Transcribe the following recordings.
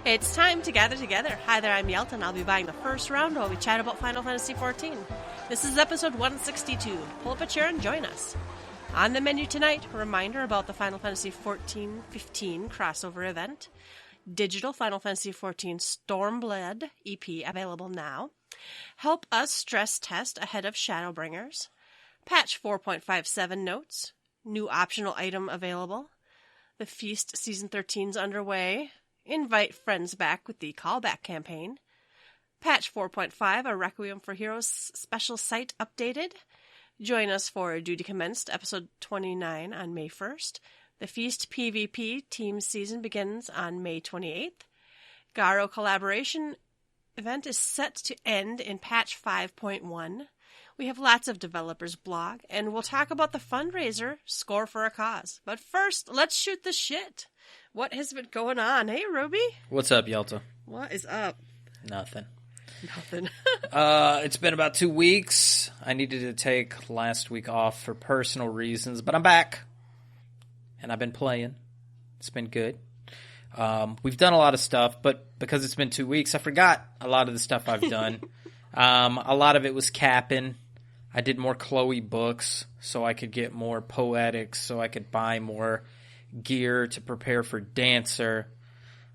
It's time to gather together. Hi there, I'm Yelta, and I'll be buying the first round while we chat about Final Fantasy XIV. This is episode 162. Pull up a chair and join us. On the menu tonight, a reminder about the Final Fantasy XIV-15 crossover event. Digital Final Fantasy XIV Stormblood EP available now. Help us stress test ahead of Shadowbringers. Patch 4.57 notes. New optional item available. The Feast Season 13's underway. Invite friends back with the Callback Campaign. Patch 4.5, a Requiem for Heroes special site updated. Join us for Duty Commenced, episode 29 on May 1st. The Feast PvP team season begins on May 28th. GARO Collaboration event is set to end in patch 5.1. We have lots of developers blog, and we'll talk about the fundraiser, Score for a Cause. But first, let's shoot the shit. What has been going on? Hey, Ruby. What's up, Yelta? What is up? Nothing. Nothing. It's been about 2 weeks. I needed to take last week off for personal reasons, but I'm back. And I've been playing. It's been good. We've done a lot of stuff, but because it's been 2 weeks, I forgot a lot of the stuff I've done. A lot of it was capping. I did more Chloe books so I could get more poetics, so I could buy more gear to prepare for Dancer.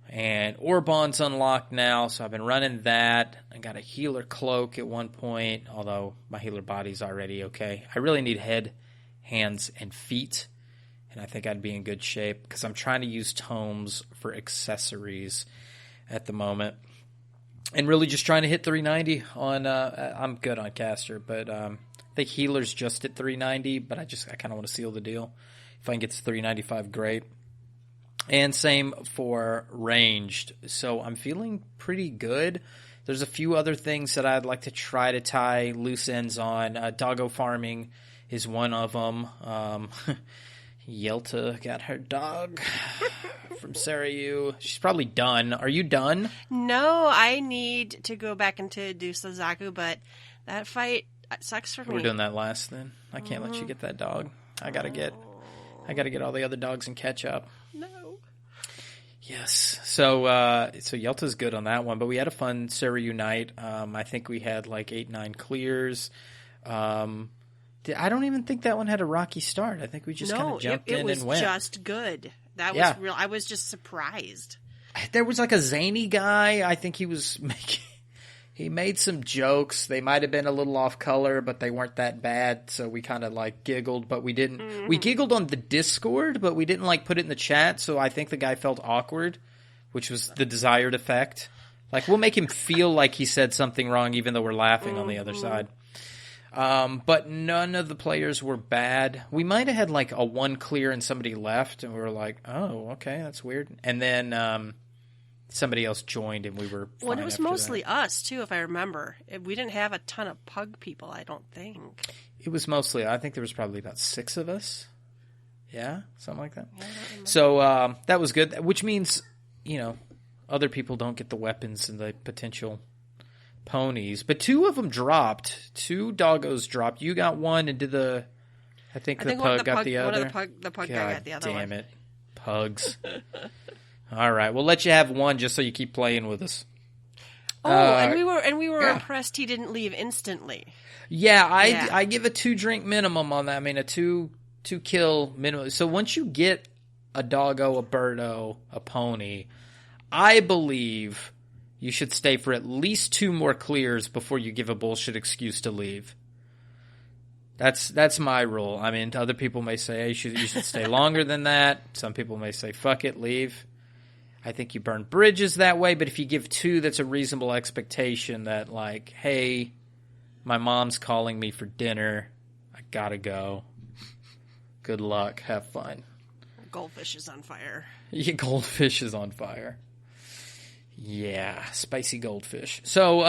And Orbon's unlocked now, so I've been running that. I got a healer cloak at one point, although my healer body's already okay. I really need head, hands, and feet, and I think I'd be in good shape because I'm trying to use tomes for accessories at the moment. And really just trying to hit 390 on, I'm good on caster, but I think healer's just at 390, but I kind of want to seal the deal. If I can get to 395, great. And same for ranged. So I'm feeling pretty good. There's a few other things that I'd like to try to tie loose ends on. Doggo farming is one of them. Yelta got her dog from Sarayu. She's probably done. Are you done? No, I need to go back into do Suzaku, but that fight sucks for me. We're doing that last then. I can't let you get that dog. I gotta get all the other dogs and catch up. No. Yes. So Yelta's good on that one, but we had a fun Sarayu night. I think we had like 8-9 clears. I don't even think that one had a rocky start. I think we just kind of jumped in and went. It was just good. That was real. I was just surprised. There was like a zany guy. I think he made some jokes. They might have been a little off color, but they weren't that bad. So we kind of like giggled, but we didn't. Mm-hmm. We giggled on the Discord, but we didn't like put it in the chat. So I think the guy felt awkward, which was the desired effect. Like we'll make him feel like he said something wrong, even though we're laughing on the other side. But none of the players were bad. We might have had like a one clear and somebody left, and we were like, "Oh, okay, that's weird." And then somebody else joined, and we were fine. Well, it was mostly us too, if I remember. We didn't have a ton of pug people, I don't think. It was mostly. I think there was probably about 6 of us. Yeah, something like that. Yeah, so that was good. Which means, other people don't get the weapons and the potential ponies, but 2 of them dropped. 2 doggos dropped. You got one, and the pug got the other. The pug guy got the other one. Damn it, pugs! All right, we'll let you have one just so you keep playing with us. Oh, and we were impressed he didn't leave instantly. Yeah, I give a 2 drink minimum on that. I mean a 2 kill minimum. So once you get a doggo, a birdo, a pony, I believe you should stay for at least 2 more clears before you give a bullshit excuse to leave. That's my rule. I mean, other people may say, hey, you should stay longer than that. Some people may say, fuck it, leave. I think you burn bridges that way, but if you give 2, that's a reasonable expectation that, like, hey, my mom's calling me for dinner. I gotta go. Good luck. Have fun. Goldfish is on fire. Yeah, goldfish is on fire. Yeah, spicy goldfish. So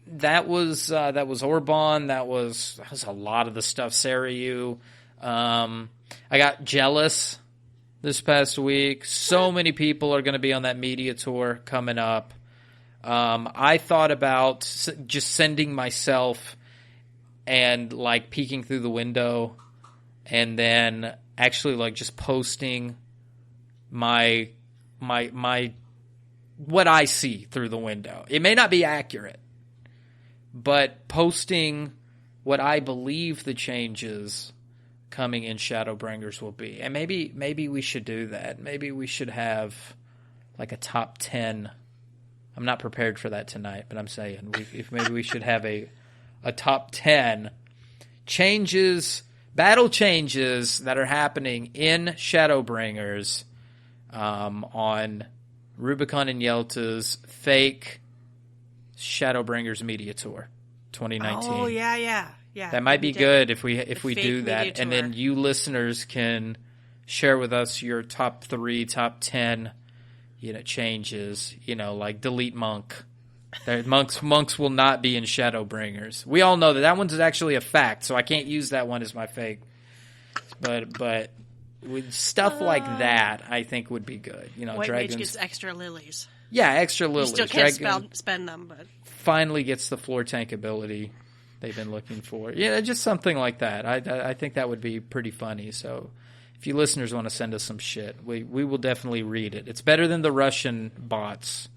that was Orbon. That was a lot of the stuff. Sarayu. I got jealous this past week. So many people are going to be on that media tour coming up. I thought about just sending myself and like peeking through the window, and then actually like just posting my what I see through the window. It may not be accurate, but posting what I believe the changes coming in Shadowbringers will be. And maybe we should do that. Maybe we should have like a top 10. I'm not prepared for that tonight, but I'm saying maybe we should have a top 10 changes, battle changes that are happening in Shadowbringers on Rubicon and Yelta's fake Shadowbringers media tour 2019. Oh, yeah. That might be good if we do that, tour. and then you listeners can share with us your top 3, top 10, changes. Like delete Monk. Monks will not be in Shadowbringers. We all know that one's actually a fact, so I can't use that one as my fake. But with stuff like that, I think would be good. White Dragons Mage gets extra lilies. Yeah, extra lilies. You still can't spend them, but finally gets the floor tank ability they've been looking for. Yeah, just something like that. I think that would be pretty funny. So if you listeners want to send us some shit, we will definitely read it. It's better than the Russian bots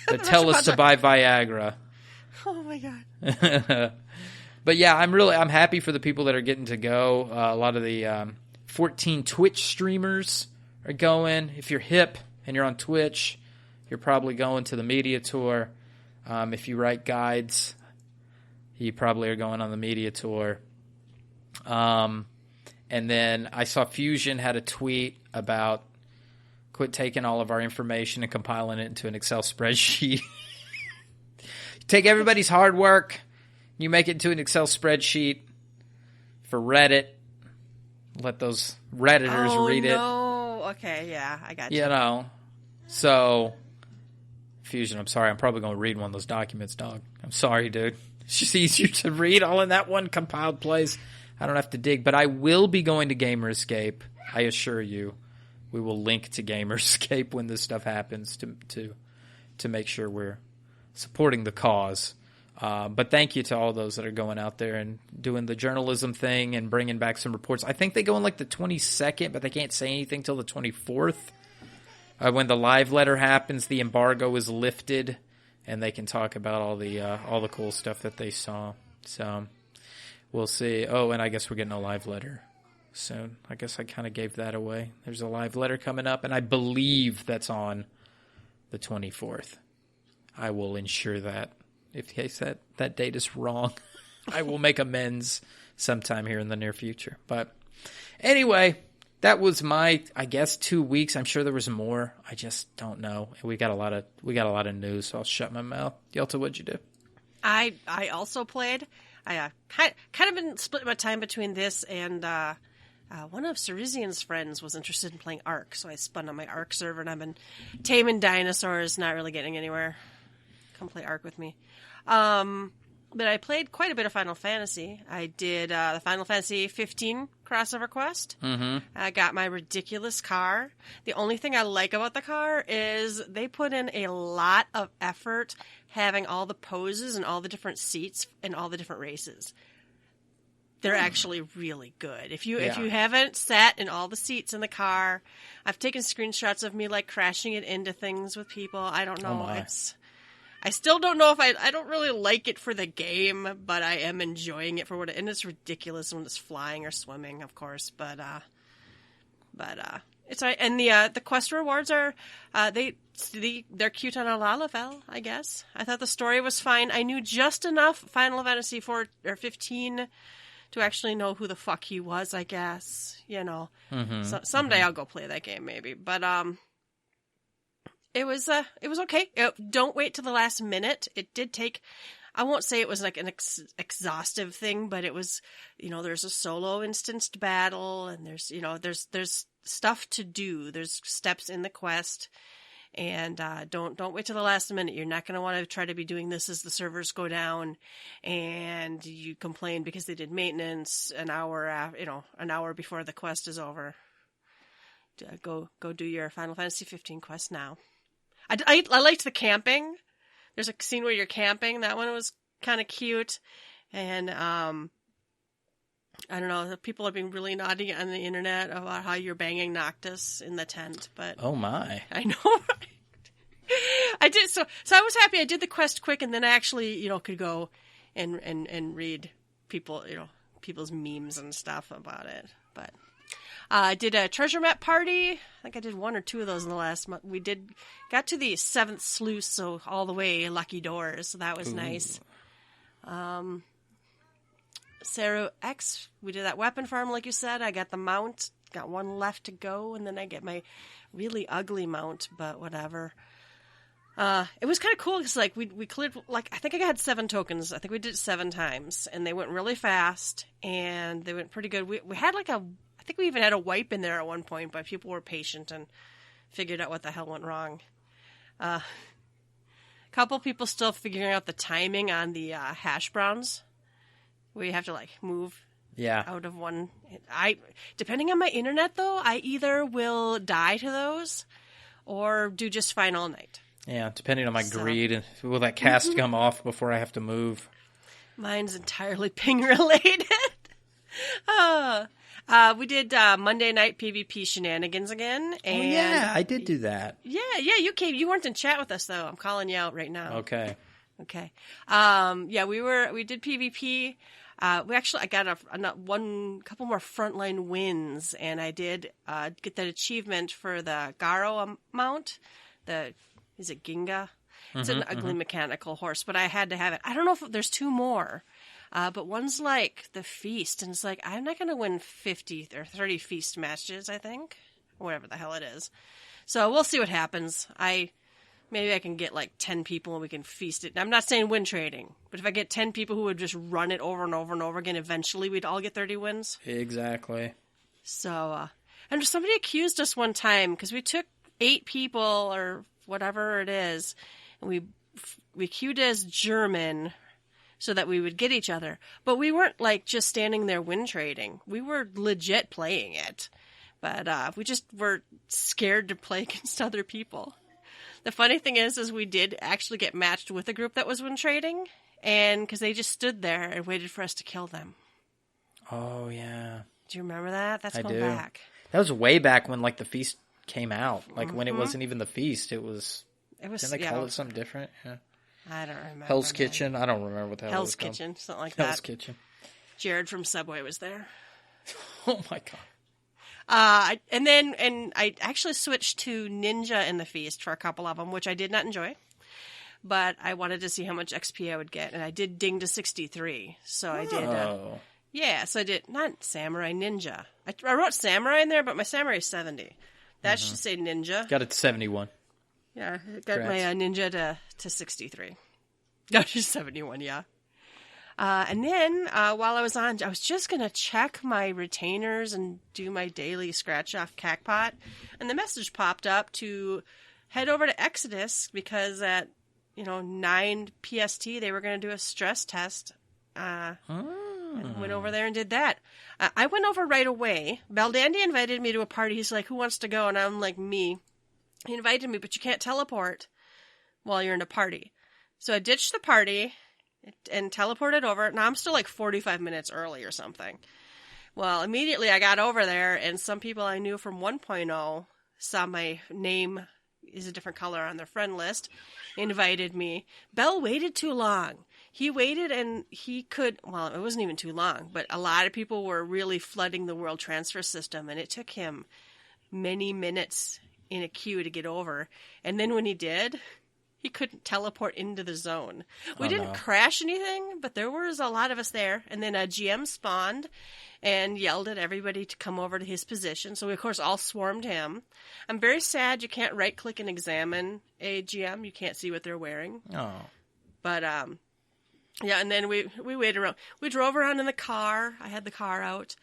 that tell us to buy Viagra. Oh my god. But yeah, I'm happy for the people that are getting to go. A lot of the 14 Twitch streamers are going. If you're hip and you're on Twitch, you're probably going to the media tour. If you write guides, you probably are going on the media tour. And then I saw Fusion had a tweet about quit taking all of our information and compiling it into an Excel spreadsheet. Take everybody's hard work, you make it into an Excel spreadsheet for Reddit. Let those Redditors read it. Oh, no. Okay, yeah, I got you. So, Fusion, I'm sorry. I'm probably going to read one of those documents, dog. I'm sorry, dude. It's just easier to read all in that one compiled place. I don't have to dig. But I will be going to Gamerscape. I assure you. We will link to Gamerscape when this stuff happens to make sure we're supporting the cause. But thank you to all those that are going out there and doing the journalism thing and bringing back some reports. I think they go on like the 22nd, but they can't say anything till the 24th. When the live letter happens, the embargo is lifted, and they can talk about all the cool stuff that they saw. So we'll see. Oh, and I guess we're getting a live letter soon. I guess I kind of gave that away. There's a live letter coming up, and I believe that's on the 24th. I will ensure that. If case that date is wrong, I will make amends sometime here in the near future. But anyway, that was my, I guess, 2 weeks. I'm sure there was more. I just don't know. We got a lot of news, so I'll shut my mouth. Yelta, what'd you do? I also played. I kind of been splitting my time between this and one of Cerizian's friends was interested in playing Ark, so I spun on my Ark server, and I've been taming dinosaurs, not really getting anywhere. Come play Ark with me. But I played quite a bit of Final Fantasy. I did the Final Fantasy 15 crossover quest. Mm-hmm. I got my ridiculous car. The only thing I like about the car is they put in a lot of effort having all the poses and all the different seats and all the different races. They're actually really good. If you haven't sat in all the seats in the car, I've taken screenshots of me like crashing it into things with people. I don't know. I still don't know if I don't really like it for the game, but I am enjoying it for what and it's ridiculous when it's flying or swimming, of course. But it's all right. And the quest rewards are they're cute on a Lalafell, I guess. I thought the story was fine. I knew just enough Final Fantasy 4 or 15 to actually know who the fuck he was, I guess. So someday I'll go play that game maybe. But it was okay. Don't wait till the last minute. It did take, I won't say it was like an exhaustive thing, but it was, there's a solo instanced battle and there's stuff to do. There's steps in the quest. And don't wait till the last minute. You're not going to want to try to be doing this as the servers go down, and you complain because they did maintenance an hour before the quest is over. Go do your Final Fantasy 15 quest now. I liked the camping. There's a scene where you're camping. That one was kind of cute, and I don't know. People are being really naughty on the internet about how you're banging Noctis in the tent, but oh my, I know. Right? I did so I was happy I did the quest quick, and then I actually, could go and read people, people's memes and stuff about it. But I did a treasure map party. I think I did 1 or 2 of those in the last month. We got to the 7th sluice, so all the way lucky doors. So that was nice. Sarah X, we did that weapon farm, like you said. I got the mount, got 1 left to go, and then I get my really ugly mount, but whatever. It was kind of cool because, like, we cleared, like, I think I got 7 tokens. I think we did it 7 times, and they went really fast, and they went pretty good. We had, like, I think we even had a wipe in there at one point, but people were patient and figured out what the hell went wrong. A couple people still figuring out the timing on the hash browns, where you have to, like, move out of one. Depending on my internet, though, I either will die to those or do just fine all night. Yeah, depending on my greed. And will that cast come off before I have to move? Mine's entirely ping related. We did Monday night PvP shenanigans again. And yeah, I did do that. Yeah, you came. You weren't in chat with us, though. I'm calling you out right now. Okay. Yeah, we did PvP. I got a couple more frontline wins, and I did get that achievement for the GARO mount. Is it Ginga? It's an ugly mechanical horse, but I had to have it. I don't know if there's 2 more, but one's like the feast, and it's like, I'm not going to win 50 or 30 feast matches, I think, or whatever the hell it is. So we'll see what happens. Maybe I can get like 10 people and we can feast it. I'm not saying win trading, but if I get 10 people who would just run it over and over and over again, eventually we'd all get 30 wins. Exactly. So, and somebody accused us one time because we took 8 people or whatever it is, and we queued as German so that we would get each other. But we weren't like just standing there win trading. We were legit playing it. But we just were scared to play against other people. The funny thing is we did actually get matched with a group that was win trading, and because they just stood there and waited for us to kill them. Oh, yeah. Do you remember that? That's going back. That was way back when, like, the feast came out. Like, when it wasn't even the feast, it was didn't they call it something different? Yeah. I don't remember. Hell's Kitchen? I don't remember what the hell it was called. Hell's Kitchen, something like that. Hell's Kitchen. Jared from Subway was there. Oh, my God. And I actually switched to Ninja in the Feast for a couple of them, which I did not enjoy. But I wanted to see how much XP I would get, and I did ding to 63. So I did. So I did not Samurai, Ninja. I wrote Samurai in there, but my Samurai is 70. That should say Ninja. Got it to 71. Yeah, got my Ninja to 63. No, to 71, yeah. And then while I was on, I was just going to check my retainers and do my daily scratch-off Cacpot. And the message popped up to head over to Exodus because at, 9 PST, they were going to do a stress test. And went over there and did that. I went over right away. Baldandy invited me to a party. He's like, who wants to go? And I'm like, me. He invited me, but you can't teleport while you're in a party. So I ditched the party and teleported over. Now I'm still like 45 minutes early or something. Well, immediately I got over there, and some people I knew from 1.0 saw my name is a different color on their friend list, invited me. Bell waited too long. He waited, and he could, well, it wasn't even too long, but a lot of people were really flooding the world transfer system, and it took him many minutes in a queue to get over. And then when he did, he couldn't teleport into the zone. We didn't crash anything, but there was a lot of us there. And then a GM spawned and yelled at everybody to come over to his position. So we, of course, all swarmed him. I'm very sad you can't right-click and examine a GM. You can't see what they're wearing. Oh. But, yeah, and then we waited around. We drove around in the car. I had the car out.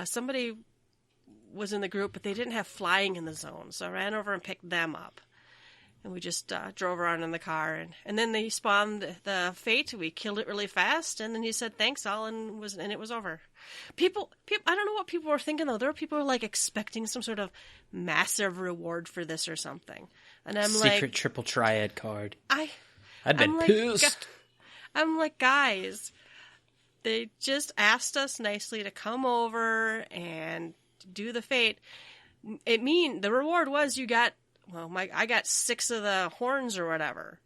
Somebody was in the group, but they didn't have flying in the zone. So I ran over and picked them up. And we just drove around in the car. And then they spawned the Fate. We killed it really fast. And then he said, thanks all, and it was over. People, I don't know what people were thinking, though. There were people who were, like, expecting some sort of massive reward for this or something. And I'm like... Secret triple triad card. I'd been pissed. I'm like, guys, they just asked us nicely to come over and do the Fate. The reward was you got well, I got 6 of the horns or whatever,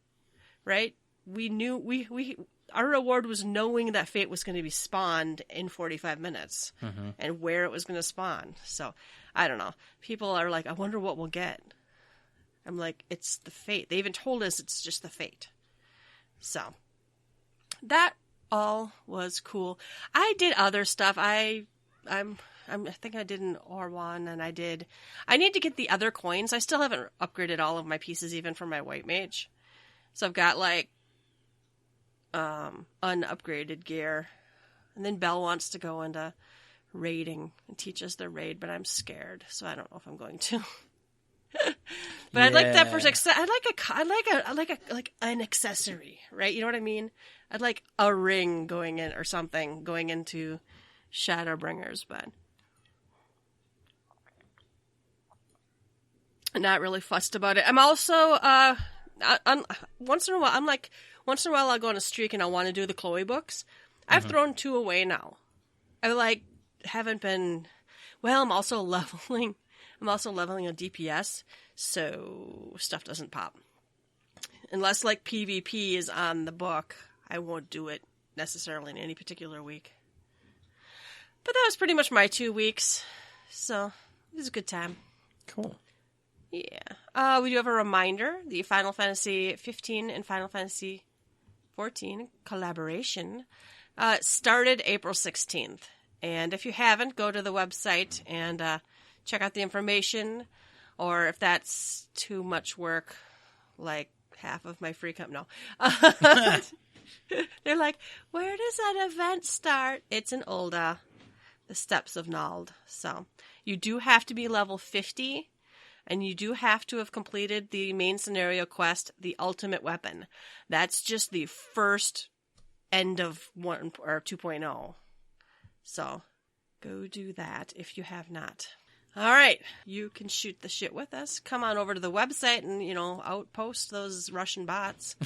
right? We knew our reward was knowing that fate was going to be spawned in 45 minutes and where it was going to spawn. So I don't know. People are like, I wonder what we'll get. I'm like, it's the fate. They even told us it's just the fate. So that all was cool. I did other stuff. I think I did an Orwan, and I need to get the other coins. I still haven't upgraded all of my pieces, even for my white mage. So I've got like unupgraded gear. And then Belle wants to go into raiding and teach us the raid, but I'm scared, so I don't know if I'm going to. But I'd like that for I'd like an accessory, right? You know what I mean? I'd like a ring going in or something going into Shadowbringers, but I'm not really fussed about it. I'm also once in a while I'll go on a streak and I'll want to do the Chloe books. I've thrown 2 away now. I haven't been. Well, I'm also leveling a DPS, so stuff doesn't pop. Unless like PvP is on the book, I won't do it necessarily in any particular week. But that was pretty much my 2 weeks, so it was a good time. Cool. Yeah. We do have a reminder: the Final Fantasy 15 and Final Fantasy 14 collaboration started April 16th. And if you haven't, go to the website and check out the information. Or if that's too much work, like half of my free cup, no. They're like, where does that event start? It's in Ul'dah, the Steppes of Nald. So you do have to be level 50, and you do have to have completed the main scenario quest, the Ultimate Weapon. That's just the first end of 1 or 2.0. So go do that if you have not. All right, you can shoot the shit with us. Come on over to the website and, outpost those Russian bots.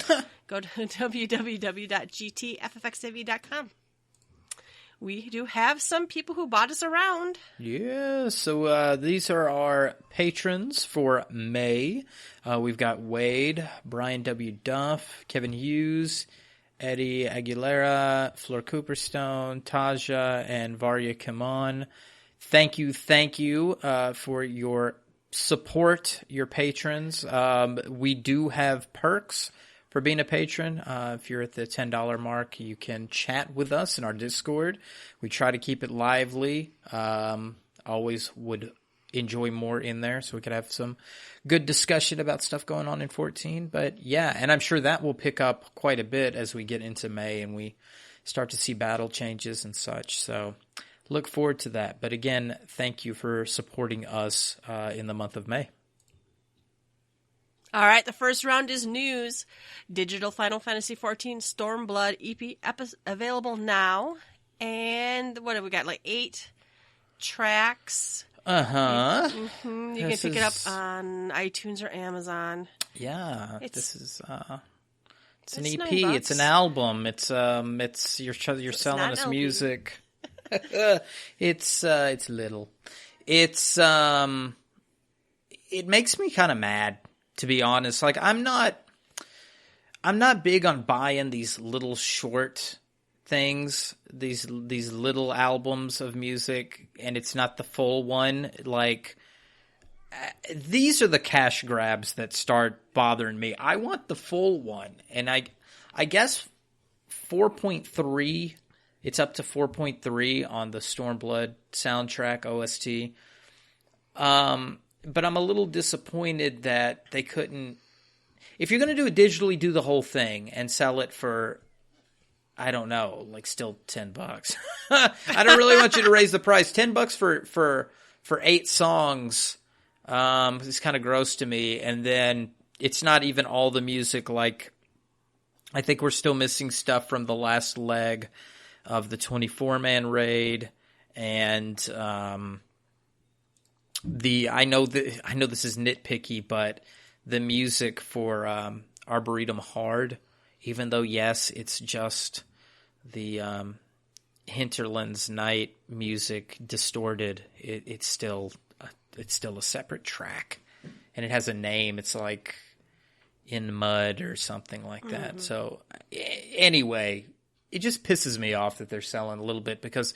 Go to www.GTFFXIV.com. We do have some people who bought us around. Yeah, so these are our patrons for May. We've got Wade, Brian W. Duff, Kevin Hughes, Eddie Aguilera, Fleur Cooperstone, Taja, and Varya Kaman. Thank you for your support, your patrons. We do have perks for being a patron. If you're at the $10 mark, you can chat with us in our Discord. We try to keep it lively. Always would enjoy more in there so we could have some good discussion about stuff going on in 14. But yeah, and I'm sure that will pick up quite a bit as we get into May and we start to see battle changes and such. So look forward to that. But again, thank you for supporting us in the month of May. All right, the first round is news. Digital Final Fantasy XIV Stormblood EP available now. And what have we got? Like 8 tracks. Uh-huh. Mm-hmm. You can pick it up on iTunes or Amazon. Yeah, this is it's an EP. $9. It's an album. It's you're selling us music. It's little. It makes me kind of mad, to be honest. Like I'm not big on buying these little short things, these little albums of music, and it's not the full one. Like these are the cash grabs that start bothering me. I want the full one, and I guess 4.3. It's up to 4.3 on the Stormblood soundtrack OST. But I'm a little disappointed that they couldn't. If you're going to do it digitally, do the whole thing and sell it for, I don't know, like still $10. I don't really want you to raise the price. $10 for 8 songs. It's kind of gross to me. And then it's not even all the music. Like, I think we're still missing stuff from the last leg of the 24-man raid, and I know this is nitpicky, but the music for Arboretum Hard, even though yes, it's just the Hinterlands Night music distorted, it's still a separate track, and it has a name. It's like In Mud or something like that. So anyway, it just pisses me off that they're selling a little bit, because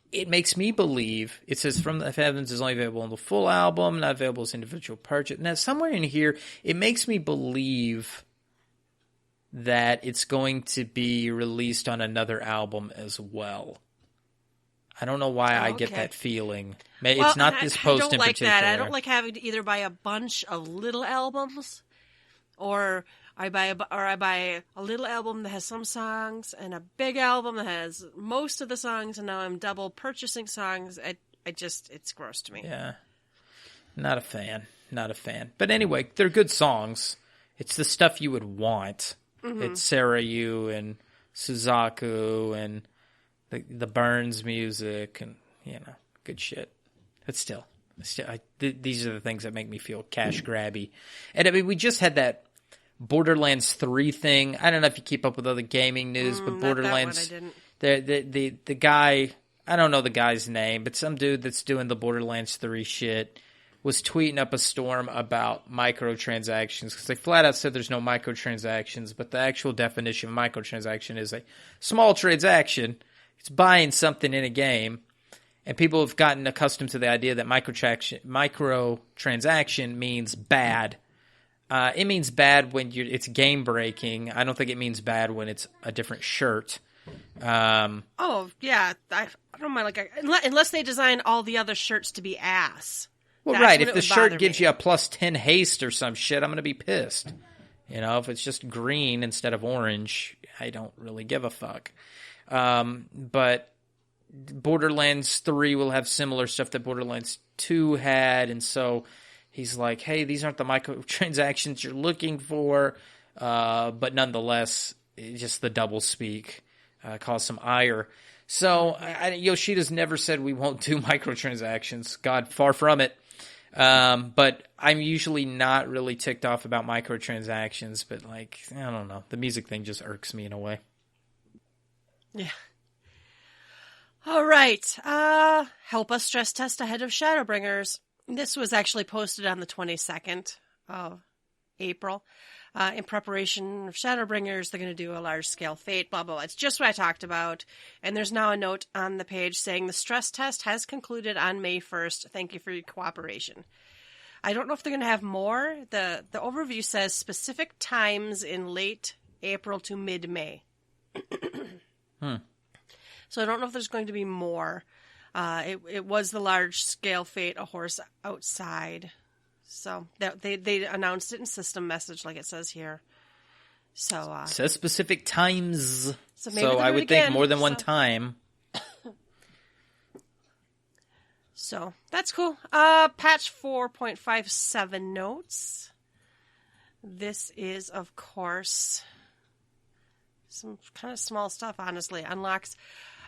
it makes me believe, it says From the Heavens is only available on the full album, not available as individual purchase. Now, somewhere in here, it makes me believe that it's going to be released on another album as well. I don't know why I get that feeling. It's not this post in particular. I don't like that. I don't like having to either buy a bunch of little albums, or I buy a little album that has some songs and a big album that has most of the songs, and now I'm double purchasing songs. It's gross to me. Yeah. Not a fan. But anyway, they're good songs. It's the stuff you would want. It's Sarayu and Suzaku and the Burns music, and, good shit. But still these are the things that make me feel cash grabby. And I mean, we just had that Borderlands 3 thing. I don't know if you keep up with other gaming news, but Borderlands, the guy, I don't know the guy's name, but some dude that's doing the Borderlands 3 shit was tweeting up a storm about microtransactions, because they flat out said there's no microtransactions, but the actual definition of microtransaction is a small transaction. It's buying something in a game, and people have gotten accustomed to the idea that microtransaction means bad. It means bad when it's game breaking. I don't think it means bad when it's a different shirt. Oh yeah, I don't mind, unless they design all the other shirts to be ass. Well, right. If the shirt gives you a plus 10 haste or some shit, I'm going to be pissed. If it's just green instead of orange, I don't really give a fuck. But Borderlands 3 will have similar stuff that Borderlands 2 had, and so he's like, hey, these aren't the microtransactions you're looking for, but nonetheless, just the double speak caused some ire. So Yoshida's never said we won't do microtransactions. God, far from it. But I'm usually not really ticked off about microtransactions, but I don't know. The music thing just irks me in a way. Yeah. All right. Help us stress test ahead of Shadowbringers. This was actually posted on the 22nd of April. In preparation of Shadowbringers, they're going to do a large-scale fate, blah, blah, blah. It's just what I talked about. And there's now a note on the page saying the stress test has concluded on May 1st. Thank you for your cooperation. I don't know if they're going to have more. The overview says specific times in late April to mid-May. So I don't know if there's going to be more. It was the large-scale fate, a horse outside. So they announced it in system message, like it says here. So it says specific times. So I would think more than one time. So that's cool. Patch 4.57 notes. This is, of course, some kind of small stuff, honestly. Unlocks.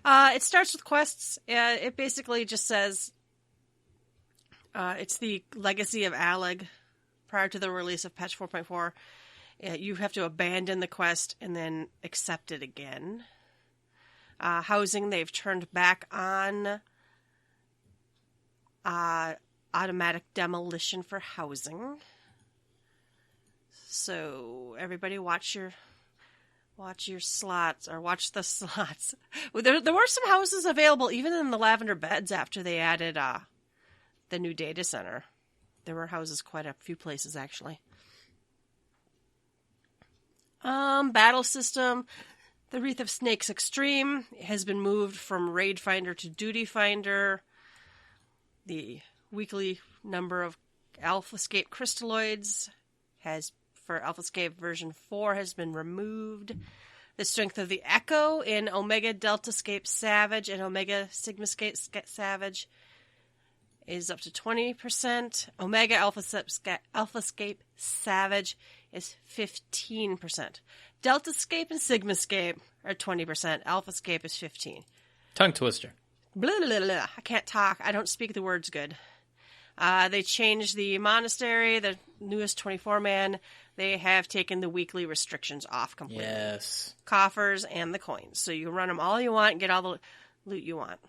It starts with quests. It basically just says it's the legacy of Alleg prior to the release of patch 4.4. You have to abandon the quest and then accept it again. Housing, they've turned back on automatic demolition for housing. So everybody watch your slots, or watch the slots. There were some houses available even in the Lavender Beds after they added the new data center. There were houses quite a few places, actually. Battle system. The Wreath of Snakes Extreme has been moved from Raid Finder to Duty Finder. The weekly number of Alphascape crystalloids for Alphascape version 4 has been removed. The strength of the Echo in Omega Deltascape Savage and Omega Sigmascape Savage is up to 20%. Omega Alphascape Savage is 15%. Deltascape and Sigmascape are 20%. Alphascape is 15%. Tongue twister. Blah, blah, blah. I can't talk. I don't speak the words good. They changed the monastery, the newest 24-man. They have taken the weekly restrictions off completely. Yes. Coffers and the coins. So you can run them all you want and get all the loot you want.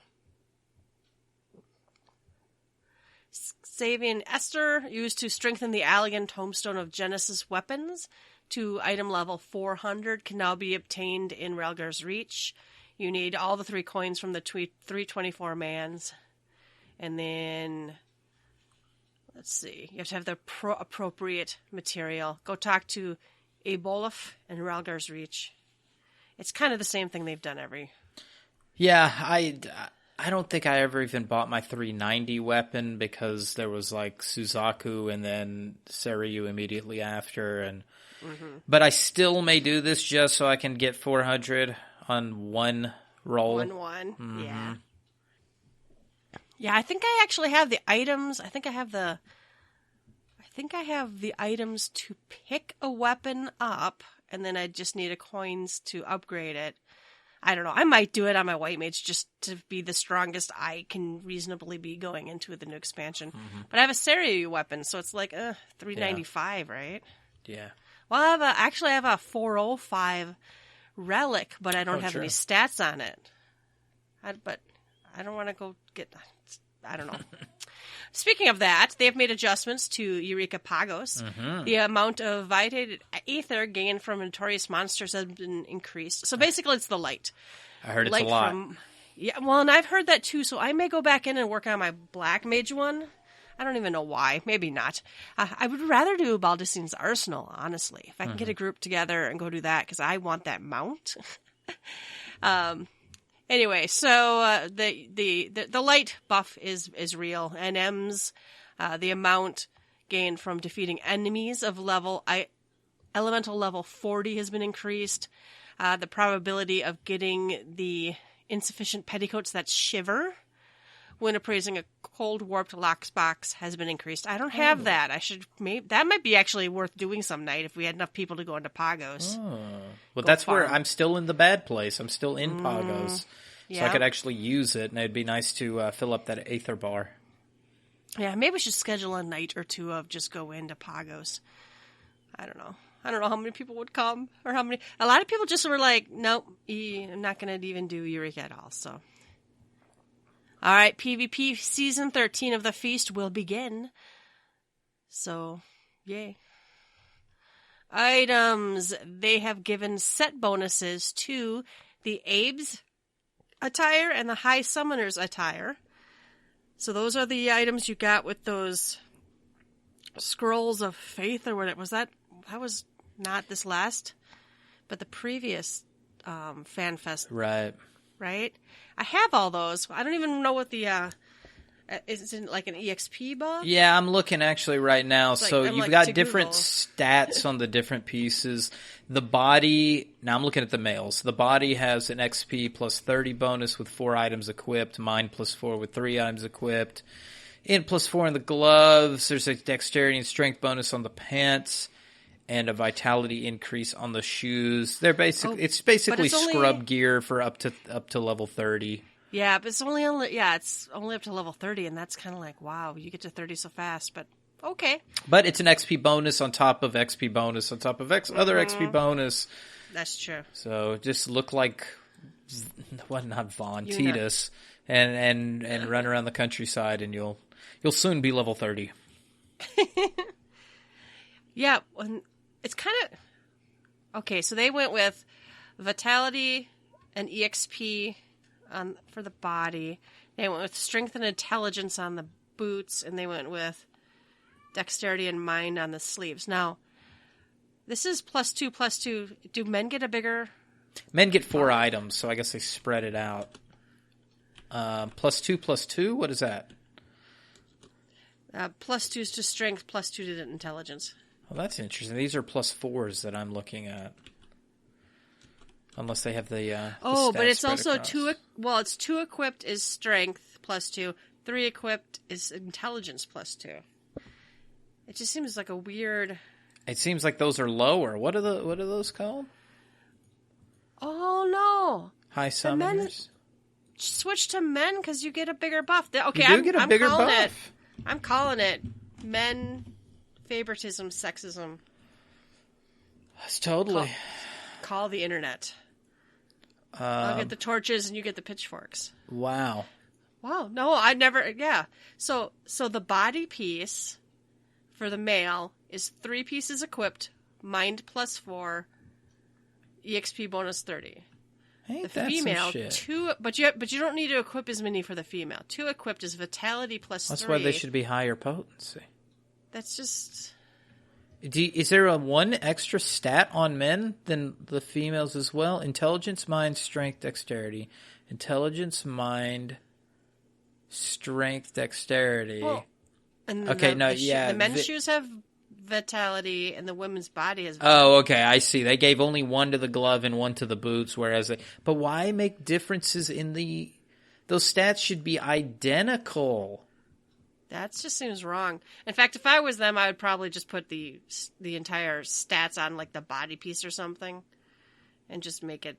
Savian Ester, used to strengthen the Allegan Tombstone of Genesis weapons to item level 400, can now be obtained in Relgar's Reach. You need all the 3 coins from the 324 mans. And then, let's see, you have to have the appropriate material. Go talk to Aboleth and Relgar's Reach. It's kind of the same thing they've done every... Yeah, I don't think I ever even bought my 390 weapon because there was like Suzaku and then Seiryu immediately after. And But I still may do this just so I can get 400 on one roll. 1-1, yeah. Yeah, I think I actually have the items. I think I have the items to pick a weapon up, and then I just need coins to upgrade it. I don't know. I might do it on my White Mage just to be the strongest I can reasonably be going into the new expansion. But I have a Seiryu weapon, so it's like 395, right? Yeah. Well, I have a 405 relic, but I don't have any stats on it. But I don't want to go get... I don't know. Speaking of that, they have made adjustments to Eureka Pagos. The amount of Vitated Aether gained from notorious monsters has been increased. So basically, it's the light. I heard it's a lot. Yeah, well, and I've heard that too, so I may go back in and work on my Black Mage one. I don't even know why. Maybe not. I would rather do Baldicine's Arsenal, honestly. If I can get a group together and go do that, because I want that mount. Anyway, so the light buff is real. NMs, the amount gained from defeating enemies of elemental level 40 has been increased. The probability of getting the insufficient petticoats that shiver when appraising a cold warped lockbox has been increased. I don't have that. That might be actually worth doing some night if we had enough people to go into Pagos. Well, that's farm. Where I'm still in the bad place. I'm still in Pagos. Yeah. So I could actually use it, and it'd be nice to fill up that Aether bar. Yeah, maybe we should schedule a night or two of just go into Pagos. I don't know. I don't know how many people would come, or how many. A lot of people just were like, nope, I'm not going to even do Eureka at all, so... All right, PvP Season 13 of the Feast will begin. So, yay. Items. They have given set bonuses to the Abe's attire and the High Summoner's attire. So those are the items you got with those Scrolls of Faith, or what it was. That was not this last, but the previous FanFest. Right? I have all those. I don't even know what the, is it like an EXP buff? Yeah, I'm looking actually right now. So you've got different stats on the different pieces. The body, now I'm looking at the males. The body has an XP plus 30 bonus with 4 items equipped. Mine plus 4 with 3 items equipped. Int plus 4 in the gloves. There's a dexterity and strength bonus on the pants. And a vitality increase on the shoes. They're it's basically scrub gear for up to level 30. Yeah, but it's only up to level 30, and that's kind of like, wow, you get to 30 so fast, but okay. But it's an XP bonus on top of XP bonus on top of other XP bonus. That's true. So just look like not Vaughn, Titus, and run around the countryside, and you'll soon be level 30. Yeah, it's kind of... Okay, so they went with Vitality and EXP for the body. They went with Strength and Intelligence on the boots, and they went with Dexterity and Mind on the sleeves. Now, this is +2/+2. Do men get a bigger... Men get 4 items, so I guess they spread it out. +2/+2? What is that? +2 is to Strength, +2 to Intelligence. Well, that's interesting. These are +4s that I'm looking at. Unless they have the but it's also across. 2... Well, it's 2 equipped is Strength +2. 3 equipped is Intelligence +2. It just seems like a weird... It seems like those are lower. What are those called? Oh, no. High Summoners? Switch to men because you get a bigger buff. Okay, you do get a bigger buff. I'm calling it men... Favoritism, sexism. That's totally. Call the internet. I'll get the torches and you get the pitchforks. Wow. Wow. No, I never. Yeah. So the body piece for the male is 3 pieces equipped, mind +4, EXP bonus 30. Ain't The that female, some shit? 2, but you don't need to equip as many for the female. 2 equipped is vitality +3. That's why they should be higher potency. That's just. Is there a one extra stat on men than the females as well? Intelligence, mind, strength, dexterity. Intelligence, mind, strength, dexterity. Well, and Okay, the men's shoes have vitality, and the women's body has. Oh, okay, I see. They gave only 1 to the glove and 1 to the boots, whereas but why make differences in those stats should be identical. That just seems wrong. In fact, if I was them, I would probably just put the entire stats on like the body piece or something, and just make it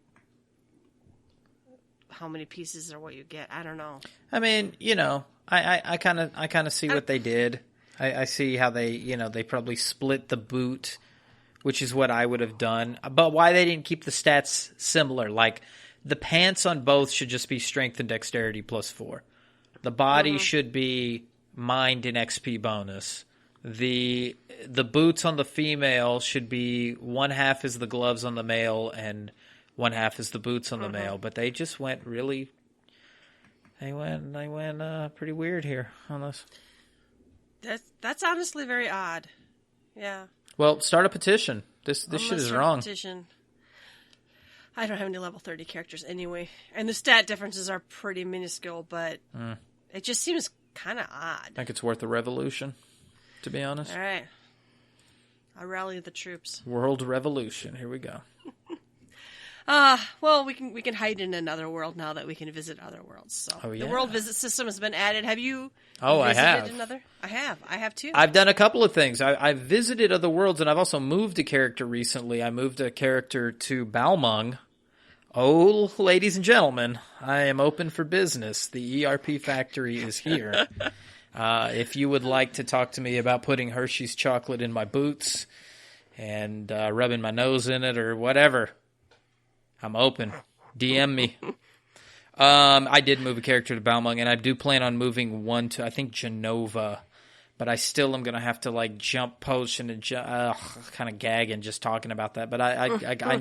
how many pieces are what you get. I don't know. I mean, I kind of see what they did. I see how they probably split the boot, which is what I would have done. But why they didn't keep the stats similar? Like the pants on both should just be strength and dexterity +4. The body should be mind and XP bonus. The boots on the female should be 1/2 is the gloves on the male and 1/2 is the boots on the male. But they just went really. They went pretty weird here on this. That's honestly very odd. Yeah. Well, start a petition. This shit is wrong. Petition. I don't have any level 30 characters anyway, and the stat differences are pretty minuscule, but it just seems kind of odd. I think it's worth a revolution, to be honest. All right. I rally the troops. World revolution. Here we go. Well, we can hide in another world now that we can visit other worlds. So the world visit system has been added. Have you? I have. Another? I have too. I've done a couple of things. I've visited other worlds, and I've also moved a character recently. I moved a character to Balmung. Oh, ladies and gentlemen, I am open for business. The ERP factory is here. If you would like to talk to me about putting Hershey's chocolate in my boots and rubbing my nose in it or whatever, I'm open. DM me. I did move a character to Balmung, and I do plan on moving one to, I think, Genova. But I still am going to have to, like, jump potion and kind of gagging just talking about that. But I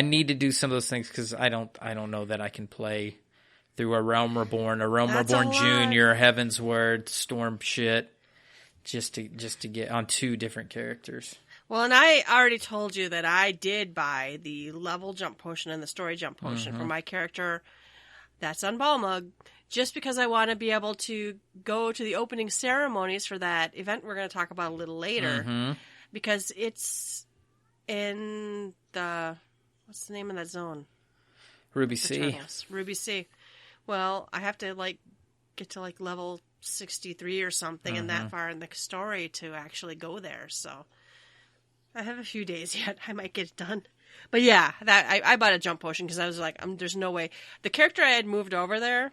need to do some of those things because I don't know that I can play through a Realm Reborn, Junior, Heaven's Word, Storm shit, just to get on 2 different characters. Well, and I already told you that I did buy the level jump potion and the story jump potion for my character. That's on Balmung, just because I want to be able to go to the opening ceremonies for that event we're going to talk about a little later, because it's in what's the name of that zone? Ruby C. Ruby C. Well, I have to get to level 63 or something and that far in the story to actually go there, so I have a few days yet. I might get it done. But yeah, I bought a jump potion because I was like, there's no way. The character I had moved over there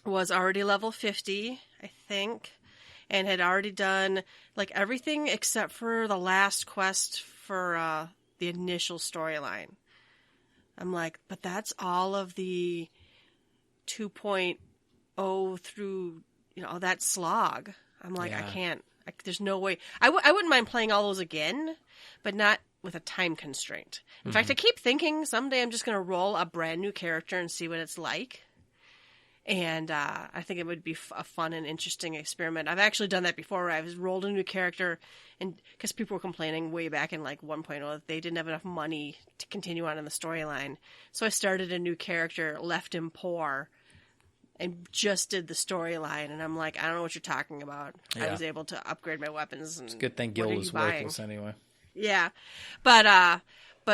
was already level 50, I think, and had already done everything except for the last quest for the initial storyline. I'm like, but that's all of the 2.0 through, that slog. I'm like, I can't. There's no way. I wouldn't mind playing all those again, but not with a time constraint. In fact, I keep thinking someday I'm just going to roll a brand new character and see what it's like. And I think it would be a fun and interesting experiment. I've actually done that before, where I've rolled a new character, and because people were complaining way back in 1.0 that they didn't have enough money to continue on in the storyline. So I started a new character, left him poor, and just did the storyline, and I'm like, I don't know what you're talking about. Yeah. I was able to upgrade my weapons. And it's a good thing Gil was worthless anyway. Yeah, but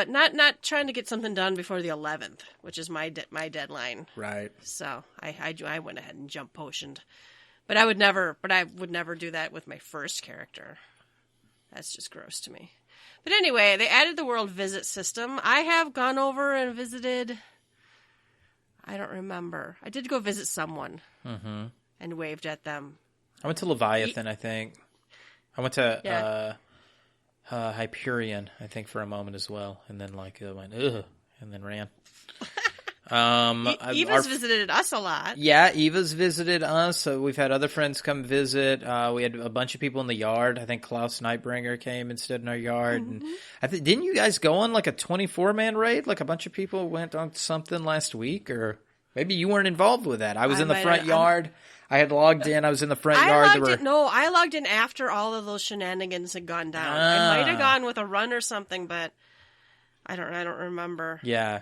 not trying to get something done before the 11th, which is my deadline. Right. So I went ahead and jump potioned, but I would never do that with my first character. That's just gross to me. But anyway, they added the world visit system. I have gone over and visited. I don't remember. I did go visit someone and waved at them. I went to Leviathan, I think. I went to Hyperion, I think, for a moment as well. And then, went, ugh, and then ran. Eva's visited us a lot. Yeah, Eva's visited us. So we've had other friends come visit. We had a bunch of people in the yard. I think Klaus Nightbringer came and stood in our yard. Mm-hmm. And didn't you guys go on like a 24-man raid? Like a bunch of people went on something last week, or maybe you weren't involved with that. I was in the front yard. I had logged in. I was in the front yard. I logged in after all of those shenanigans had gone down. I might have gone with a run or something, but I don't remember. Yeah.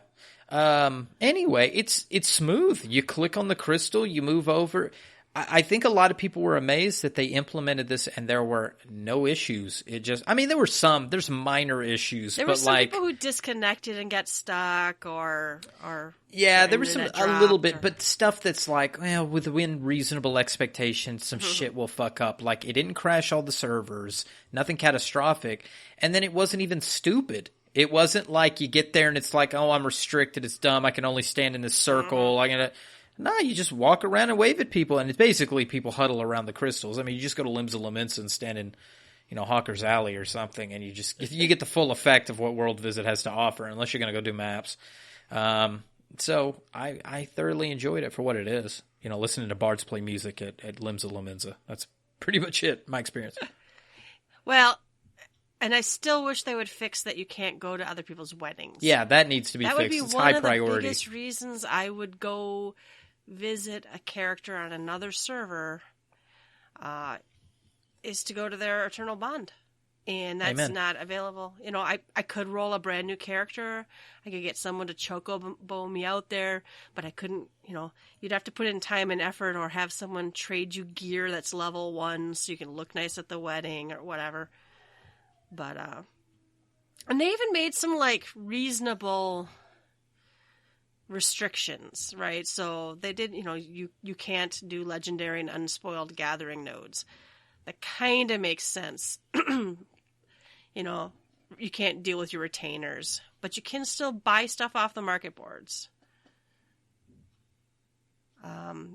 Anyway, it's smooth. You click on the crystal, you move over. I think a lot of people were amazed that they implemented this and there were no issues. There's minor issues. There were some people who disconnected and got stuck or yeah, there was a little bit, but stuff that's like, well, within reasonable expectations, some shit will fuck up. Like, it didn't crash all the servers, nothing catastrophic, and then it wasn't even stupid. It wasn't like you get there and it's like, oh, I'm restricted, it's dumb, I can only stand in this circle. No, you just walk around and wave at people, and it's basically people huddle around the crystals. I mean, you just go to Limbs of Laments and stand in, Hawker's Alley or something, and you get the full effect of what World Visit has to offer, unless you're going to go do maps. So I thoroughly enjoyed it for what it is. Listening to bards play music at Limbs of Lamenza. That's pretty much it, my experience. Well, and I still wish they would fix that you can't go to other people's weddings. Yeah, that needs to be fixed. It's high priority. That would be one of the biggest reasons I would go visit a character on another server, is to go to their Eternal Bond. And that's Amen. Not available. I could roll a brand new character. I could get someone to chocobo me out there, but I couldn't, you'd have to put in time and effort or have someone trade you gear that's level 1 so you can look nice at the wedding or whatever. But, and they even made some, reasonable restrictions, right? So they did, you can't do legendary and unspoiled gathering nodes. That kind of makes sense. You can't deal with your retainers, but you can still buy stuff off the market boards.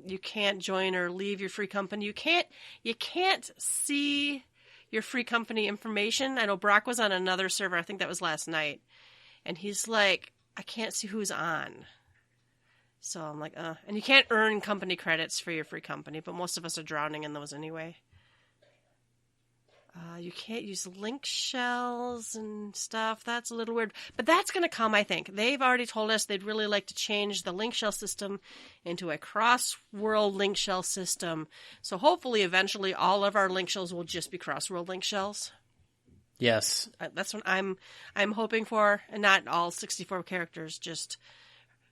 You can't join or leave your free company. You can't see your free company information. I know Brock was on another server. I think that was last night. And he's like, I can't see who's on. So I'm like, and you can't earn company credits for your free company, but most of us are drowning in those anyway. You can't use link shells and stuff. That's a little weird. But that's going to come, I think. They've already told us they'd really like to change the link shell system into a cross-world link shell system. So hopefully, eventually, all of our link shells will just be cross-world link shells. Yes. That's what I'm hoping for. And not all 64 characters, just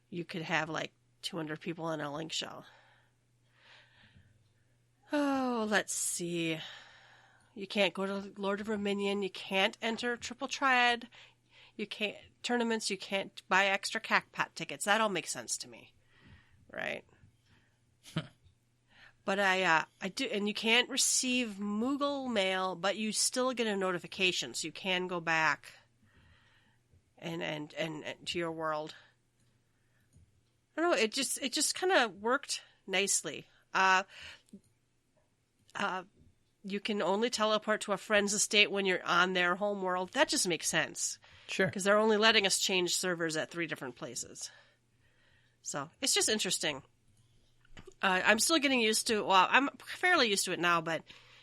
you could have 200 people in a link shell. Oh, let's see. You can't go to Lord of Verminion. You can't enter Triple Triad. You can't tournaments. You can't buy extra CACPAT tickets. That all makes sense to me, right? But I do, and you can't receive Moogle mail, but you still get a notification, so you can go back and to your world. I don't know. It just kind of worked nicely. You can only teleport to a friend's estate when you're on their home world. That just makes sense. Sure. Because they're only letting us change servers at 3 different places. So, it's just interesting. I'm still getting used to, I'm fairly used to it now, but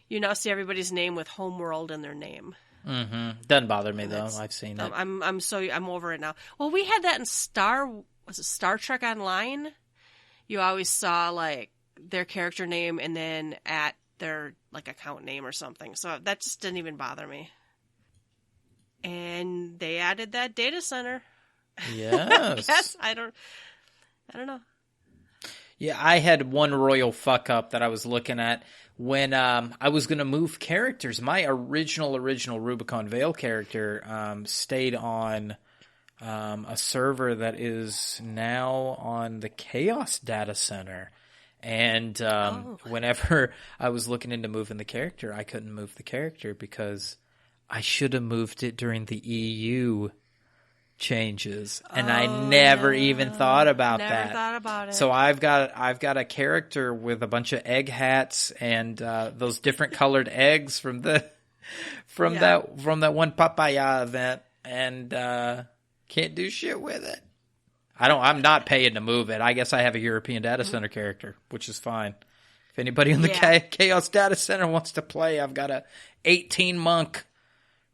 you now see everybody's name with homeworld in their name. Mm-hmm. Doesn't bother me, though. I've seen it. I'm over it now. Well, we had that in Star Trek Online? You always saw, their character name and then at their account name or something. So that just didn't even bother me. And they added that data center. Yes. Yes, I don't know. Yeah, I had one royal fuck up that I was looking at when I was going to move characters. My original Rubicon Vale character stayed on a server that is now on the Chaos data center. And whenever I was looking into moving the character, I couldn't move the character because I should have moved it during the EU changes, and I never even thought about that. Never thought about it. So I've got a character with a bunch of egg hats and those different colored eggs from that one papaya event, and can't do shit with it. I'm not paying to move it. I guess I have a European Data Center character, which is fine. If anybody in the Chaos Data Center wants to play, I've got a 18 monk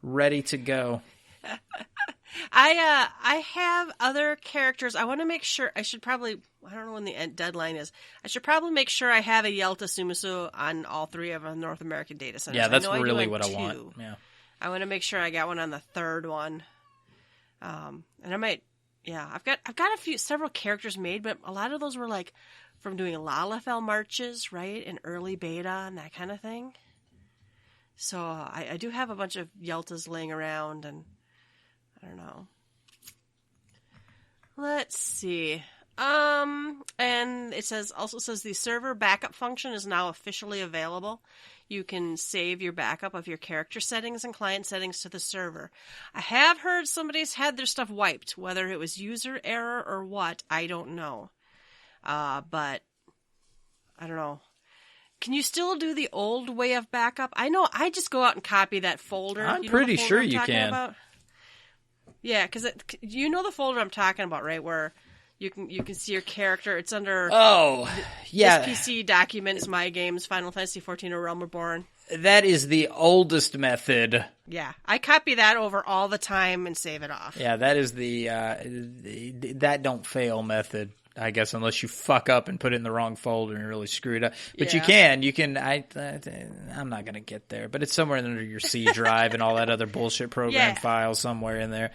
ready to go. I have other characters. I want to make sure. I don't know when the deadline is. I should probably make sure I have a Yelta Sumasu on all 3 of the North American data centers. Yeah, that's really what I want. Yeah, I want to make sure I got one on the 3rd one. And I might. Yeah, I've got several characters made, but a lot of those were like from doing Lalafell marches, right, in early beta and that kind of thing. So I do have a bunch of Yeltas laying around, and I don't know. Let's see. And it also says the server backup function is now officially available. You can save your backup of your character settings and client settings to the server. I have heard somebody's had their stuff wiped, whether it was user error or what, I don't know. But I don't know. Can you still do the old way of backup? I know I just go out and copy that folder. I'm pretty sure you can. About? Yeah, because you know the folder I'm talking about, right? Where you can see your character. It's under SPC documents, my games, Final Fantasy XIV, or Realm Reborn. That is the oldest method. Yeah, I copy that over all the time and save it off. Yeah, that is the that don't fail method. I guess unless you fuck up and put it in the wrong folder and really screw it up. But you can. I'm not going to get there. But it's somewhere under your C drive and all that other bullshit program file somewhere in there.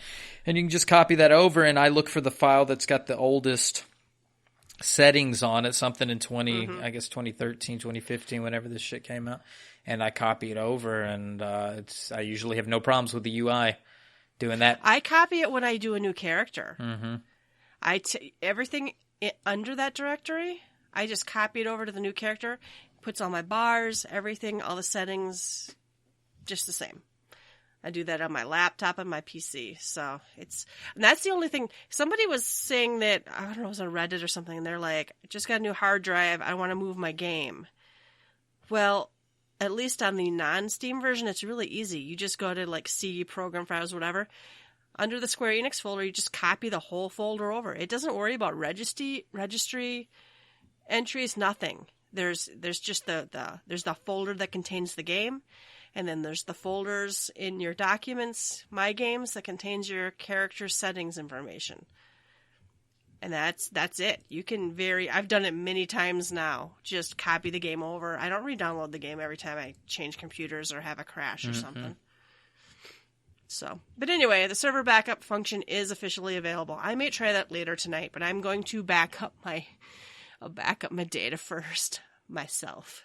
And you can just copy that over, and I look for the file that's got the oldest settings on it, something in 2013, 2015, whenever this shit came out. And I copy it over, and I usually have no problems with the UI doing that. I copy it when I do a new character. Mm-hmm. Everything under that directory, I just copy it over to the new character, puts all my bars, everything, all the settings, just the same. I do that on my laptop and my PC. So and that's the only thing. Somebody was saying that, I don't know, it was on Reddit or something, and they're like, just got a new hard drive, I want to move my game. Well, at least on the non-Steam version, it's really easy. You just go to like C, program files, whatever. Under the Square Enix folder, you just copy the whole folder over. It doesn't worry about registry entries, nothing. There's just there's the folder that contains the game, and then there's the folders in your documents, my games, that contains your character settings information. And that's it. You can I've done it many times now. Just copy the game over. I don't re-download the game every time I change computers or have a crash or something. So, but anyway, the server backup function is officially available. I may try that later tonight, but I'm going to back up my data first myself.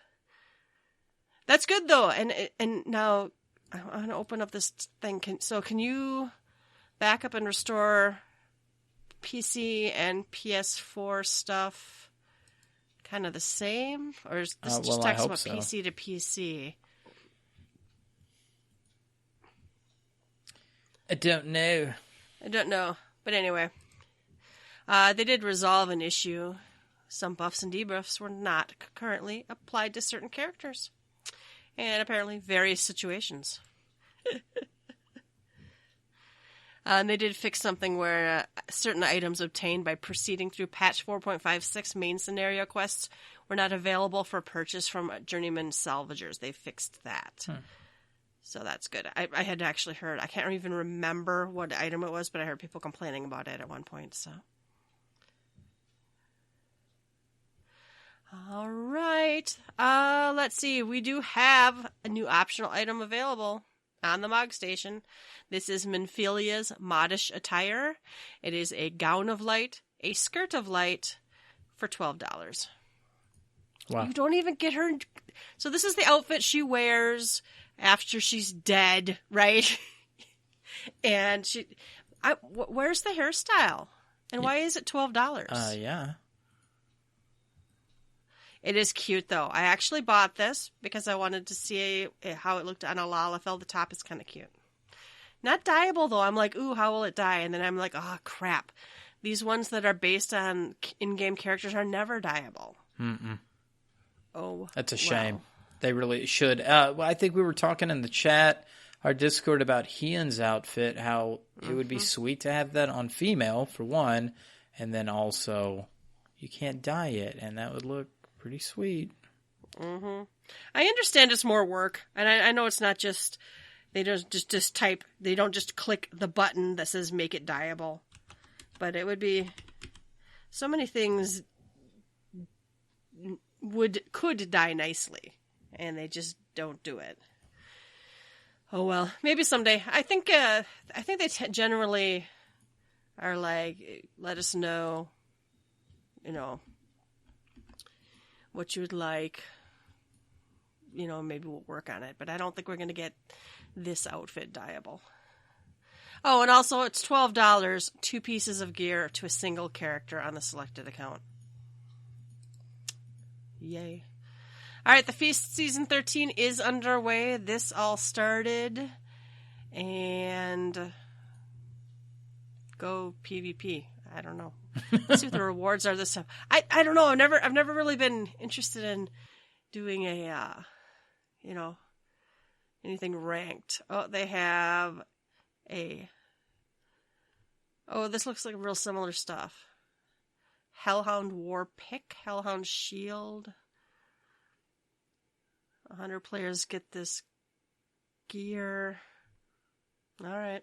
That's good though. And now I'm going to open up this thing. Can you back up and restore PC and PS4 stuff kind of the same, or is this just talks about PC to PC? I don't know. But anyway, they did resolve an issue. Some buffs and debuffs were not currently applied to certain characters. And apparently various situations. And they did fix something where certain items obtained by proceeding through patch 4.56 main scenario quests were not available for purchase from journeyman salvagers. They fixed that. So that's good. I had actually heard, I can't even remember what item it was, but I heard people complaining about it at one point, so. All right. Let's see. We do have a new optional item available on the Mog Station. This is Minfilia's Modish Attire. It is a gown of light, a skirt of light for $12. Wow. You don't even get her. So this is the outfit she wears after she's dead, right? And where's the hairstyle? And why is it $12? Yeah. It is cute, though. I actually bought this because I wanted to see how it looked on a Lalafell. The top is kind of cute. Not dyeable, though. I'm like, ooh, how will it dye? And then I'm like, oh, crap. These ones that are based on in-game characters are never dyeable. Mm-mm. Oh, that's a shame. They really should. I think we were talking in the chat, our Discord, about Hian's outfit, how it would be sweet to have that on female, for one, And then also, you can't dye it, and that would look pretty sweet. Mm-hmm. I understand it's more work, and I know it's not just, they don't just type, they don't just click the button that says make it dyeable. But it would be, so many things could dye nicely, and they just don't do it. Oh well, maybe someday. I think they generally are like, let us know, what you would like. Maybe we'll work on it. But I don't think we're going to get this outfit dyeable. Oh, and also it's $12, 2 pieces of gear to a single character on the selected account. Yay. All right, the Feast Season 13 is underway. This all started. And go PvP. I don't know. Let's see what the rewards are this time. I don't know. I've never really been interested in doing a anything ranked. Oh, they have this looks like real similar stuff. Hellhound War Pick, Hellhound Shield. 100 players get this gear. All right.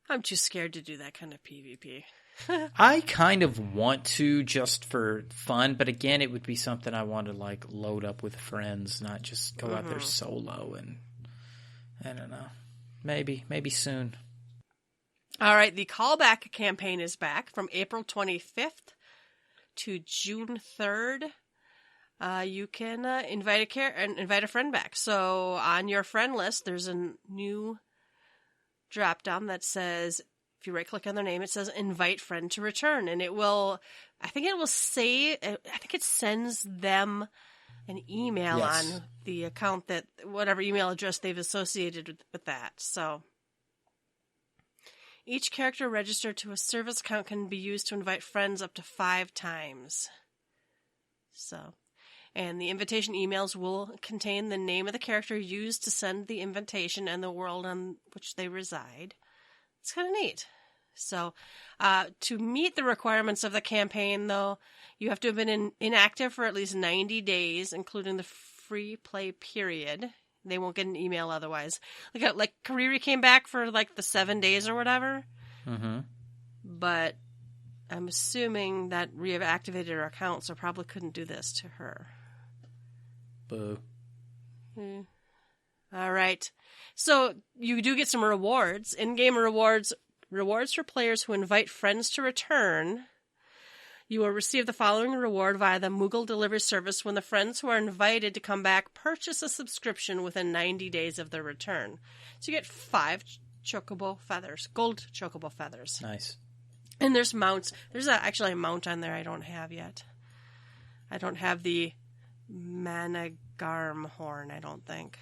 I'm too scared to do that kind of PvP. I kind of want to just for fun, but again, it would be something I want to load up with friends, not just go out there solo. And I don't know, maybe soon. All right, the Callback Campaign is back from April 25th to June 3rd. You can invite a friend back. So on your friend list, there's a new drop down that says, if you right click on their name, it says invite friend to return, and I think it sends them an email on the account, that whatever email address they've associated with that. So each character registered to a service account can be used to invite friends up to 5 times. And the invitation emails will contain the name of the character used to send the invitation and the world on which they reside. It's kind of neat. So, to meet the requirements of the campaign, though, you have to have been inactive for at least 90 days, including the free play period. They won't get an email otherwise. Like Kariri came back for the 7 days or whatever. Mm-hmm. But I'm assuming that reactivated her account, so probably couldn't do this to her. Boo. All right. So you do get some rewards. In-game rewards for players who invite friends to return. You will receive the following reward via the Moogle delivery service when the friends who are invited to come back purchase a subscription within 90 days of their return. So you get 5 chocobo feathers, gold chocobo feathers. Nice. And there's mounts. There's actually a mount on there I don't have yet. I don't have the Managarm horn, I don't think.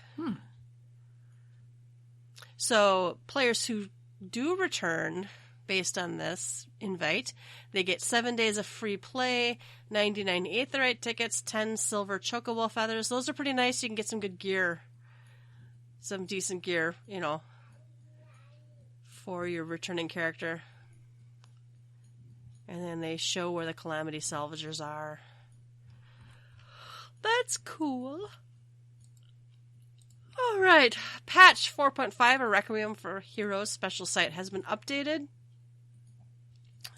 So players who do return based on this invite, they get 7 days of free play, 99 Aetheryte tickets, 10 silver chocobo feathers. Those are pretty nice. You can get some good gear, some decent gear, for your returning character. And then they show where the Calamity Salvagers are. That's cool. All right. Patch 4.5, a Requiem for Heroes special site, has been updated.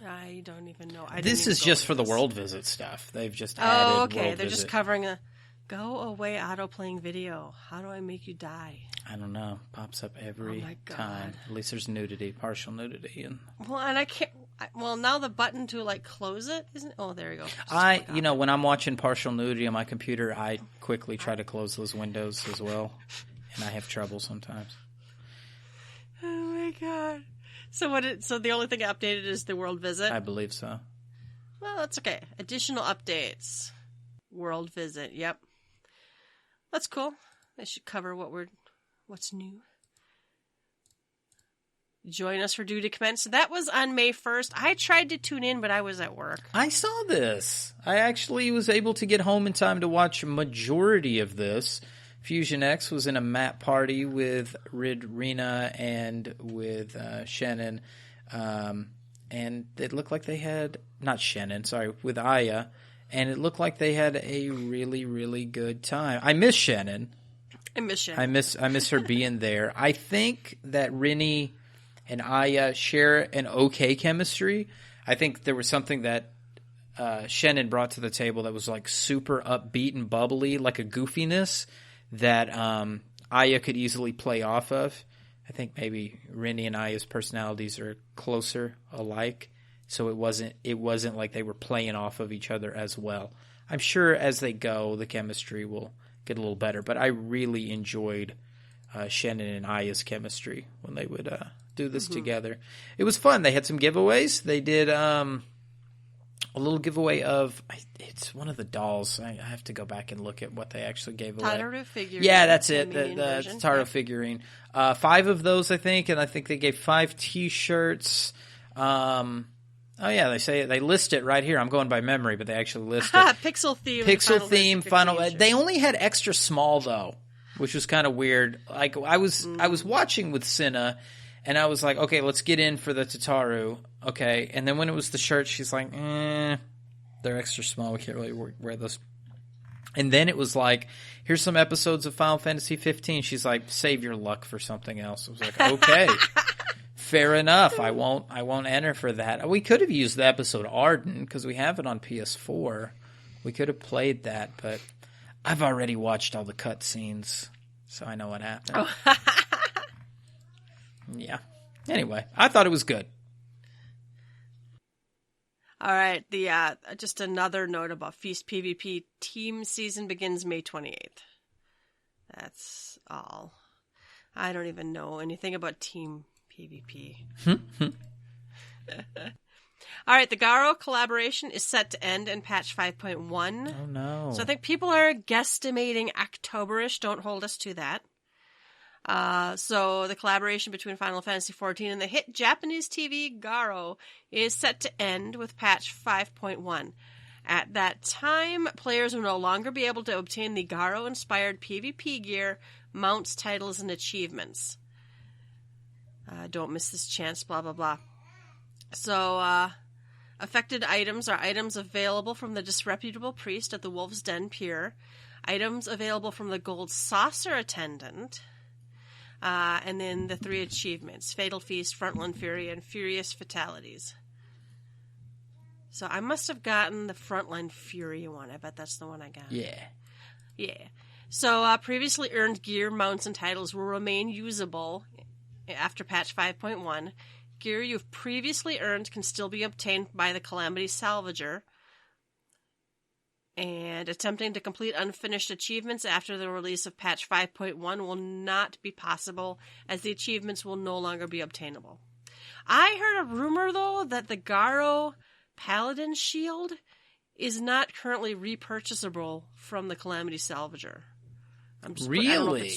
I don't even know. This is just for the world visit stuff. They've just added world visit. They're just covering a go away auto-playing video. How do I make you die? I don't know. Pops up every time. At least there's nudity, partial nudity. Well, and I can't... Well, now the button to close it isn't. Oh, there you go. When I'm watching partial nudity on my computer, I quickly try to close those windows as well, and I have trouble sometimes. Oh my god! So the only thing updated is the world visit. I believe so. Well, that's okay. Additional updates. World visit. Yep. That's cool. They should cover what's new. Join us for Duty Commence. That was on May 1st. I tried to tune in, but I was at work. I saw this. I actually was able to get home in time to watch a majority of this. Fusion X was in a map party with Ridrina and with Shannon, And it looked like they had, not Shannon, sorry, with Aya, and it looked like they had a really, really good time. I miss Shannon. I miss Shannon. I miss her being there. I think that Rinny and Aya share an okay chemistry. I think there was something that Shannon brought to the table that was like super upbeat and bubbly, like a goofiness that Aya could easily play off of. I think maybe Rinny and Aya's personalities are closer alike, so it wasn't like they were playing off of each other as well. I'm sure as they go, the chemistry will get a little better, but I really enjoyed Shannon and Aya's chemistry when they would do this together. It was fun. They had some giveaways. They did a little giveaway of, it's one of the dolls. I have to go back and look at what they actually gave away. Tataru figurine. Yeah, that's it. The Tataru figurine. 5 of those, I think, and I think they gave 5 T-shirts. Oh yeah, they list it right here. I'm going by memory, but they actually list it. Pixel theme. Pixel theme. Final. They only had extra small though, which was kind of weird. Like I was watching with Cinna, and I was like, okay, let's get in for the Tataru. Okay, and then when it was the shirt, she's like, they're extra small. We can't really wear those. And then it was like, here's some episodes of Final Fantasy 15. She's like, save your luck for something else. I was like, okay, fair enough. I won't enter for that. We could have used the episode Arden because we have it on PS4. We could have played that, but I've already watched all the cutscenes, so I know what happened. Oh. Yeah. Anyway, I thought it was good. All right, just another note about Feast PvP. Team season begins May 28th. That's all. I don't even know anything about Team PvP. All right, the GARO collaboration is set to end in patch 5.1. Oh, no. So I think people are guesstimating October-ish. Don't hold us to that. So the collaboration between Final Fantasy XIV and the hit Japanese TV GARO is set to end with patch 5.1. At that time, players will no longer be able to obtain the GARO-inspired PvP gear, mounts, titles, and achievements. Don't miss this chance, blah, blah, blah. So, affected items are items available from the Disreputable Priest at the Wolf's Den Pier, items available from the Gold Saucer Attendant, and then the 3 achievements, Fatal Feast, Frontline Fury, and Furious Fatalities. So I must have gotten the Frontline Fury one. I bet that's the one I got. Yeah. So previously earned gear, mounts, and titles will remain usable after patch 5.1. Gear you've previously earned can still be obtained by the Calamity Salvager. And attempting to complete unfinished achievements after the release of patch 5.1 will not be possible, as the achievements will no longer be obtainable. I heard a rumor, though, that the GARO Paladin Shield is not currently repurchasable from the Calamity Salvager. Really?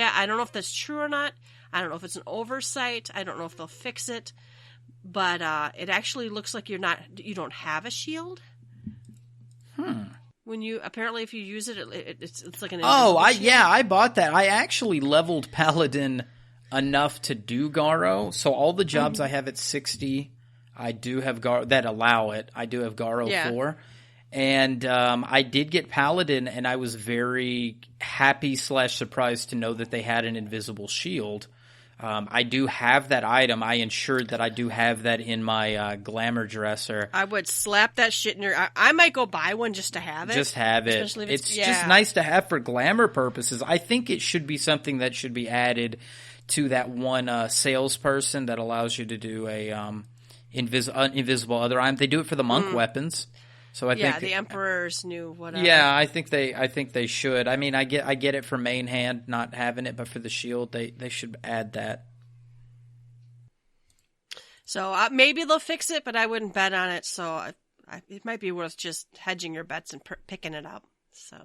I don't know if that's true or not. I don't know if it's an oversight. I don't know if they'll fix it. But it actually looks like you don't have a shield. When if you use it, it's like an. I bought that. I actually leveled Paladin enough to do GARO. So all the jobs I have at 60, I do have GARO that allow it. I do have GARO 4. And I did get Paladin, and I was very happy / surprised to know that they had an invisible shield. I do have that item. I ensured that I do have that in my glamour dresser. I would slap that shit in your... I might go buy one just to have it. Just have it. Especially if it's just nice to have for glamour purposes. I think it should be something that should be added to that one salesperson that allows you to do a invisible other item. They do it for the monk weapons. So I think the Emperor's new whatever. Yeah, I think they should. I mean, I get it for main hand not having it, but for the shield, they should add that. So maybe they'll fix it, but I wouldn't bet on it. So it might be worth just hedging your bets and picking it up. So,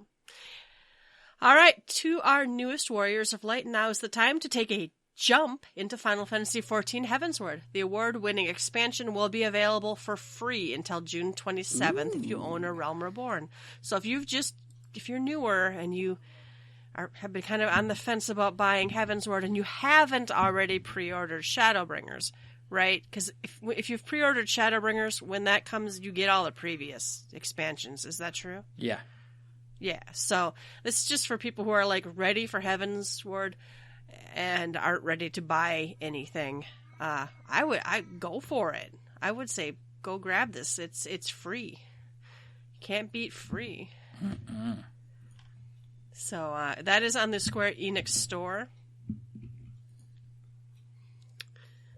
all right, to our newest Warriors of Light. Now is the time to take a jump into Final Fantasy XIV Heavensward. The award-winning expansion will be available for free until June 27th if you own a Realm Reborn. So if you're newer and you have been kind of on the fence about buying Heavensward and you haven't already pre-ordered Shadowbringers, right? Because if you've pre-ordered Shadowbringers, when that comes, you get all the previous expansions. Is that true? Yeah. Yeah. So this is just for people who are like ready for Heavensward and aren't ready to buy anything. I go for it. I would say go grab this. It's free. Can't beat free. Mm-mm. So that is on the Square Enix store.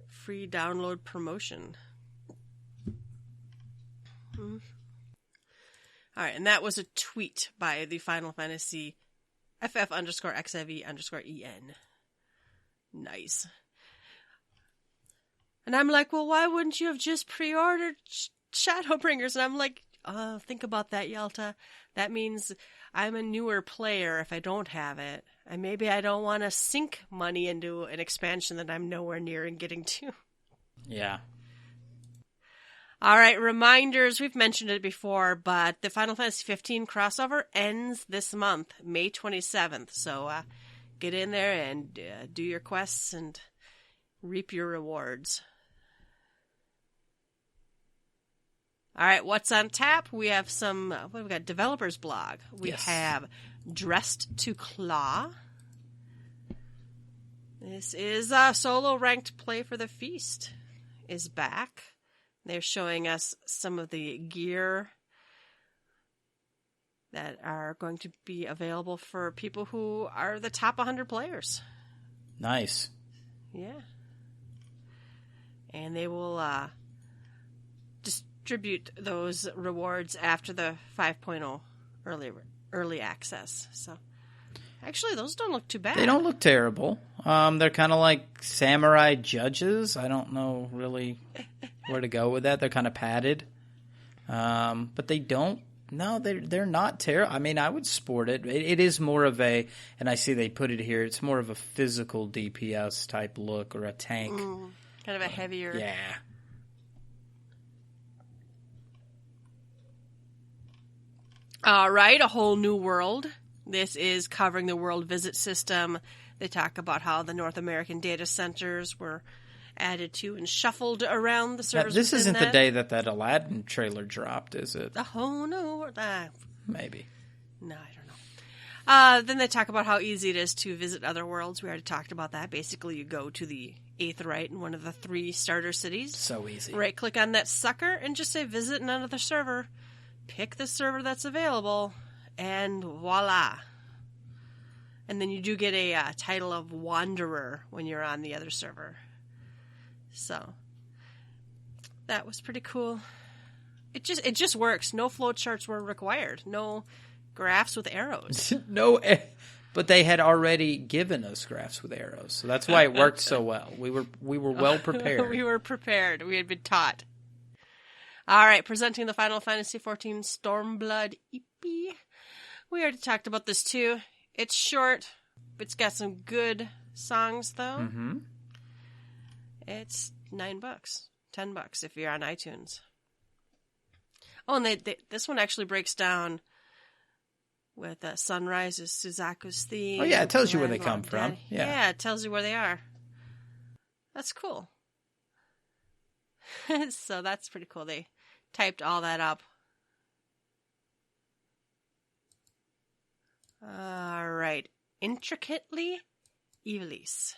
Free download promotion. All right, and that was a tweet by the Final Fantasy FF_XIV_EN. Nice. And I'm like, well, why wouldn't you have just pre-ordered Shadowbringers? And I'm like, think about that, Yelta. That means I'm a newer player if I don't have it. And maybe I don't want to sink money into an expansion that I'm nowhere near and getting to. Yeah. All right, reminders. We've mentioned it before, but the Final Fantasy 15 crossover ends this month, May 27th. So get in there and do your quests and reap your rewards. All right, what's on tap? We have some, we've got developers blog. We have Dressed to Claw. This is a solo ranked play for the feast is back. They're showing us some of the gear that are going to be available for people who are the top 100 players. Nice. Yeah. And they will distribute those rewards after the 5.0 early access. So, actually, those don't look too bad. They don't look terrible. They're kind of like samurai judges. I don't know really where to go with that. They're kind of padded. But they don't. No, they're not terrible. I mean, I would sport it. It is more of a, and I see they put it here, it's more of a physical DPS type look or a tank. Kind of a heavier. Yeah. All right, A Whole New World. This is covering the world visit system. They talk about how the North American data centers were added to and shuffled around the servers. Now, this isn't the day that Aladdin trailer dropped, is it? A Whole New World. Maybe. No, I don't know. Then they talk about how easy it is to visit other worlds. We already talked about that. Basically, you go to the Aetheryte in one of the 3 starter cities. So easy. Right-click on that sucker and just say visit another server. Pick the server that's available, and voila. And then you do get a title of Wanderer when you're on the other server. So, that was pretty cool. It just works. No flowcharts were required. No graphs with arrows. But they had already given us graphs with arrows, so that's why it worked so well. We were well prepared. We were prepared. We had been taught. All right, presenting the Final Fantasy XIV Stormblood EP. We already talked about this too. It's short, but it's got some good songs though. Mm-hmm. It's $9, $10 if you're on iTunes. Oh, and this one actually breaks down with Sunrise is Suzaku's theme. Oh yeah, it tells you where they come from. Yeah, it tells you where they are. That's cool. So that's pretty cool. They typed all that up. All right. Intricately Ivalice.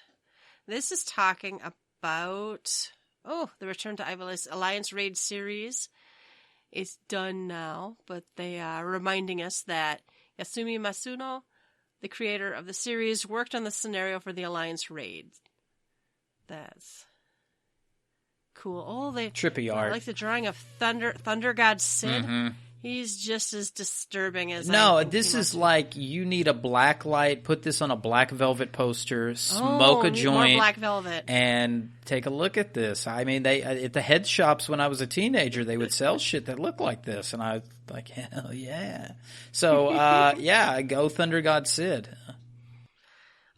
This is talking about the Return to Ivalice Alliance Raid series. It's done now, but they are reminding us that Yasumi Masuno, the creator of the series, worked on the scenario for the Alliance Raid. That's cool. Oh, trippy art. I like the drawing of Thunder God Sid. Mm-hmm. He's just as disturbing as this is like you need a black light. Put this on a black velvet poster. Smoke a joint. More black velvet. And take a look at this. I mean, they at the head shops when I was a teenager, they would sell shit that looked like this, and I was like, hell yeah. So go Thunder God Sid.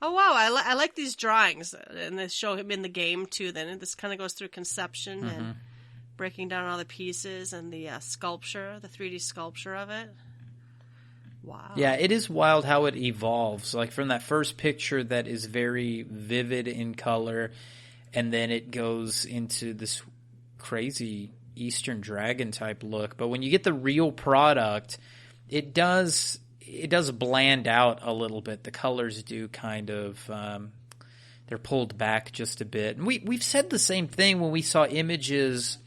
Oh wow, I like these drawings, and they show him in the game too. Then this kind of goes through conception and breaking down all the pieces and the sculpture, the 3D sculpture of it. Wow. Yeah, it is wild how it evolves. Like from that first picture that is very vivid in color, and then it goes into this crazy Eastern Dragon type look. But when you get the real product, it does bland out a little bit. The colors do kind of they're pulled back just a bit. And we've said the same thing when we saw images,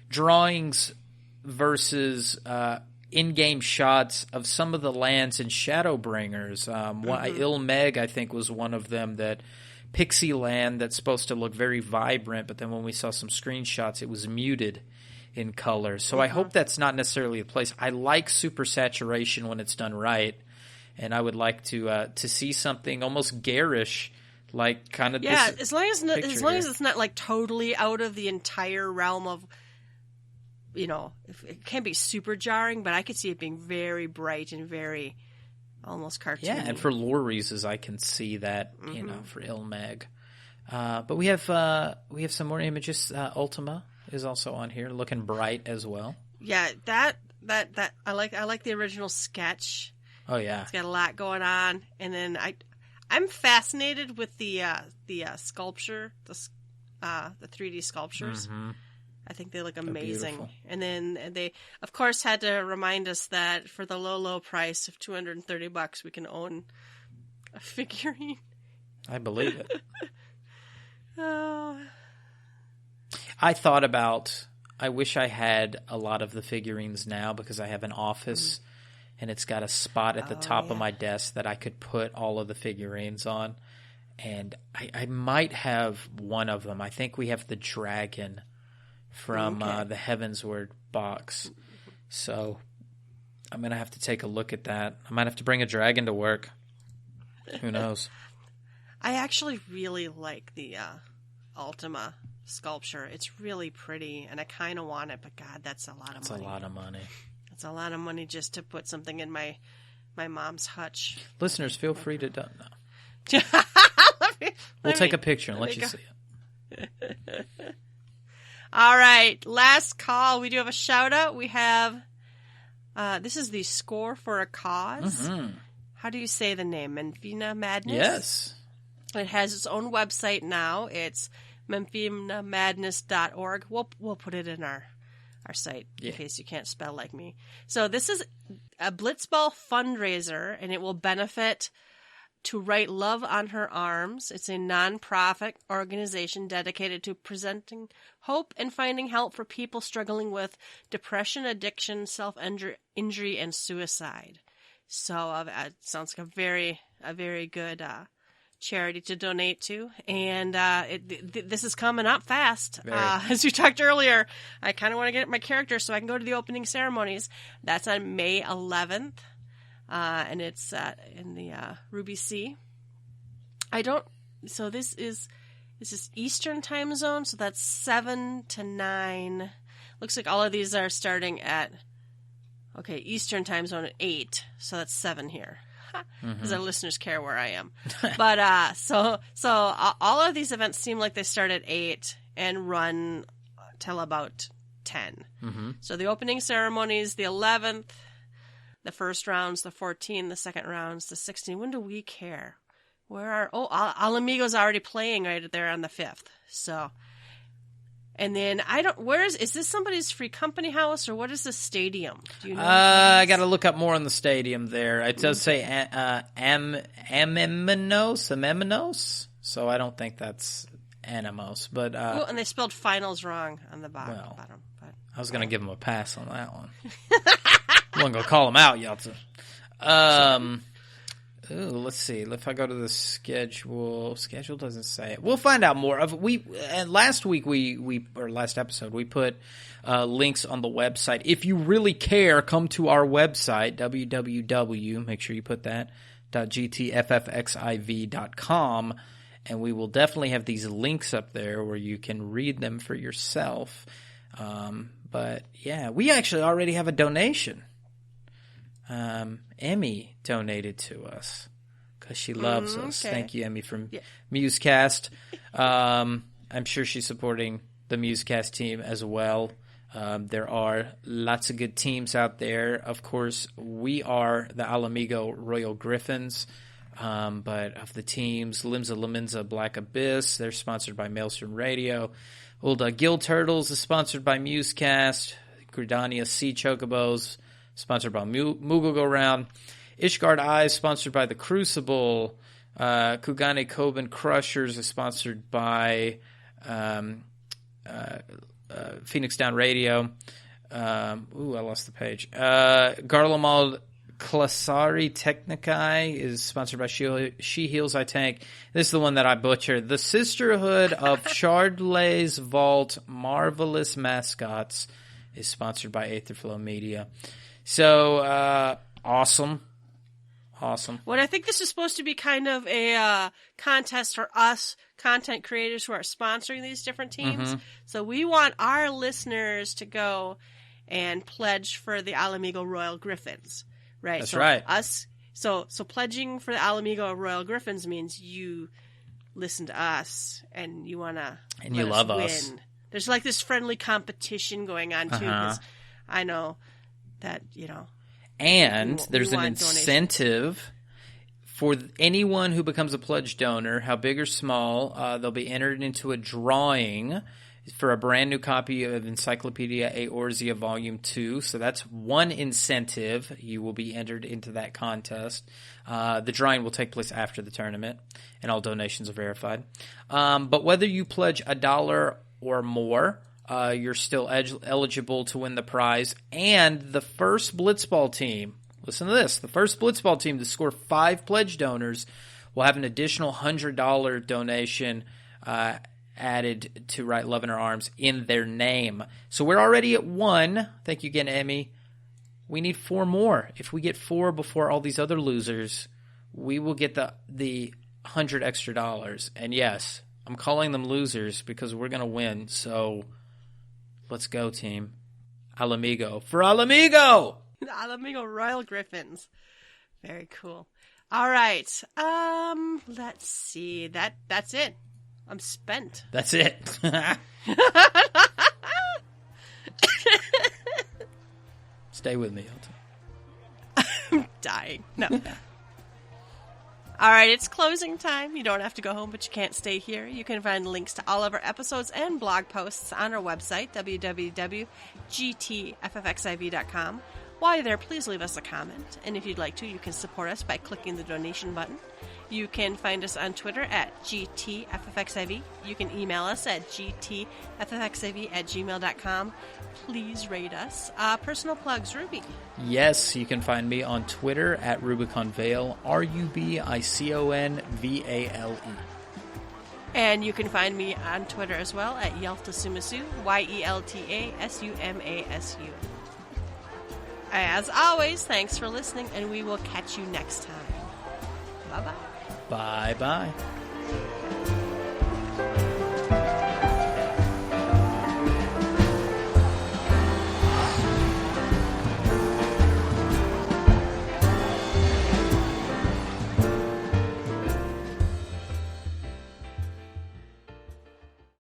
drawings versus in-game shots of some of the lands in Shadowbringers. Ilmeg, I think, was one of them, that pixie land that's supposed to look very vibrant, but then when we saw some screenshots, it was muted in color. So I hope that's not necessarily the place. I like super saturation when it's done right, and I would like to see something almost garish, like kind of this as long as it's not like totally out of the entire realm of, you know, it can be super jarring, but I could see it being very bright and very almost cartoony. Yeah, and for lore reasons, I can see that, you know, for Ilmeg. But we have some more images. Ultima is also on here, looking bright as well. Yeah, that I like the original sketch. Oh yeah, it's got a lot going on, and then I'm fascinated with the sculpture, the 3D sculptures. Mm-hmm. I think they look amazing. And then they, of course, had to remind us that for the low price of $230, we can own a figurine. I believe it. Oh. I thought about, I wish I had a lot of the figurines now, because I have an office and it's got a spot at the top of my desk that I could put all of the figurines on. And I might have one of them. I think we have the dragon from the Heavensward box. So I'm going to have to take a look at that. I might have to bring a dragon to work. Who knows? I actually really like the Ultima sculpture. It's really pretty, and I kind of want it, but God, that's a lot of money. That's a lot of money. It's a lot of money just to put something in my mom's hutch. Listeners, feel free to don't know. We'll take a picture and let you see it. All right, last call. We do have a shout out. We have this is the Score for a Cause. Mm-hmm. How do you say the name? Memphina Madness? Yes. It has its own website now. It's memphinamadness.org. We'll put it in our site in case you can't spell like me. So this is a Blitzball fundraiser, and it will benefit To Write Love on Her Arms. It's a nonprofit organization dedicated to presenting hope and finding help for people struggling with depression, addiction, self-injury, and suicide. So it sounds like a very good charity to donate to. And this is coming up fast. As we talked earlier, I kind of want to get my character so I can go to the opening ceremonies. That's on May 11th. And it's in the Ruby Sea. So this is Eastern time zone, so that's 7 to 9. Looks like all of these are starting at, Eastern time zone at 8, so that's 7 here. Because our listeners care where I am. But so all of these events seem like they start at 8 and run till about 10. Mm-hmm. So the opening ceremonies, the 11th, the first round's the 14, the second round's the 16. When do we care? Al Amigo's already playing right there on the 5th. So, and then is this somebody's free company house, or what is the stadium? Do you know? I got to look up more on the stadium there. It does say Amemos, so I don't think that's Animos. But and they spelled finals wrong on the bottom. But I was going to give them a pass on that one. I wasn't going to call them out, Yelta. Let's see. If I go to the schedule doesn't say it. We'll find out more. Last episode we put links on the website. If you really care, come to our website, www. Make sure you put that .gtffxiv.com, and we will definitely have these links up there where you can read them for yourself. But yeah, we actually already have a donation. Emmy donated to us because she loves us. Okay. Thank you, Emmy, from Musecast. I'm sure she's supporting the Musecast team as well. There are lots of good teams out there. Of course, we are the Alamigo Royal Griffins. But of the teams, Limsa Laminza Black Abyss, they're sponsored by Maelstrom Radio. Old Gill Turtles is sponsored by Musecast. Gridania Sea Chocobos, sponsored by Moogle Go Round. Ishgard Eyes, sponsored by The Crucible. Kugane Koban Crushers is sponsored by Phoenix Down Radio. I lost the page. Garlemald Klasari Technikai is sponsored by She Heals I Tank. This is the one that I butchered. The Sisterhood of Chardley's Vault Marvelous Mascots is sponsored by Aetherflow Media. So, awesome. Well, I think this is supposed to be kind of a contest for us content creators who are sponsoring these different teams. Mm-hmm. So we want our listeners to go and pledge for the Alamigo Royal Griffins, right? That's right. So pledging for the Alamigo Royal Griffins means you listen to us and you want to and you love win. us. There's like this friendly competition going on too. 'Cause I know that And there's an incentive for anyone who becomes a pledge donor, how big or small. They'll be entered into a drawing for a brand new copy of Encyclopedia Eorzea Volume 2. So that's one incentive. You will be entered into that contest. The drawing will take place after the tournament, and all donations are verified. But whether you pledge $1 or more, you're still eligible to win the prize. And the first Blitzball team, listen to this, the first Blitzball team to score 5 pledge donors will have an additional $100 donation added to Write Love in Her Arms in their name. So we're already at 1. Thank you again, Emmy. We need 4 more. If we get 4 before all these other losers, we will get the $100 extra dollars. And yes, I'm calling them losers because we're going to win. So let's go, team. Alamigo. For Alamigo! Alamigo Royal Griffins. Very cool. All right. Let's see. That's it. I'm spent. That's it. Stay with me, Yelta. I'm dying. No. All right, it's closing time. You don't have to go home, but you can't stay here. You can find links to all of our episodes and blog posts on our website, www.gtffxiv.com. While you're there, please leave us a comment. And if you'd like to, you can support us by clicking the donation button. You can find us on Twitter at GTFFXIV. You can email us at gtffxiv@gmail.com. Please rate us. Personal plugs, Ruby. Yes, you can find me on Twitter at RubiconVale, RubiconVale. And you can find me on Twitter as well at Yeltasumasu, YELTASUMASU. As always, thanks for listening, and we will catch you next time. Bye-bye. Bye-bye.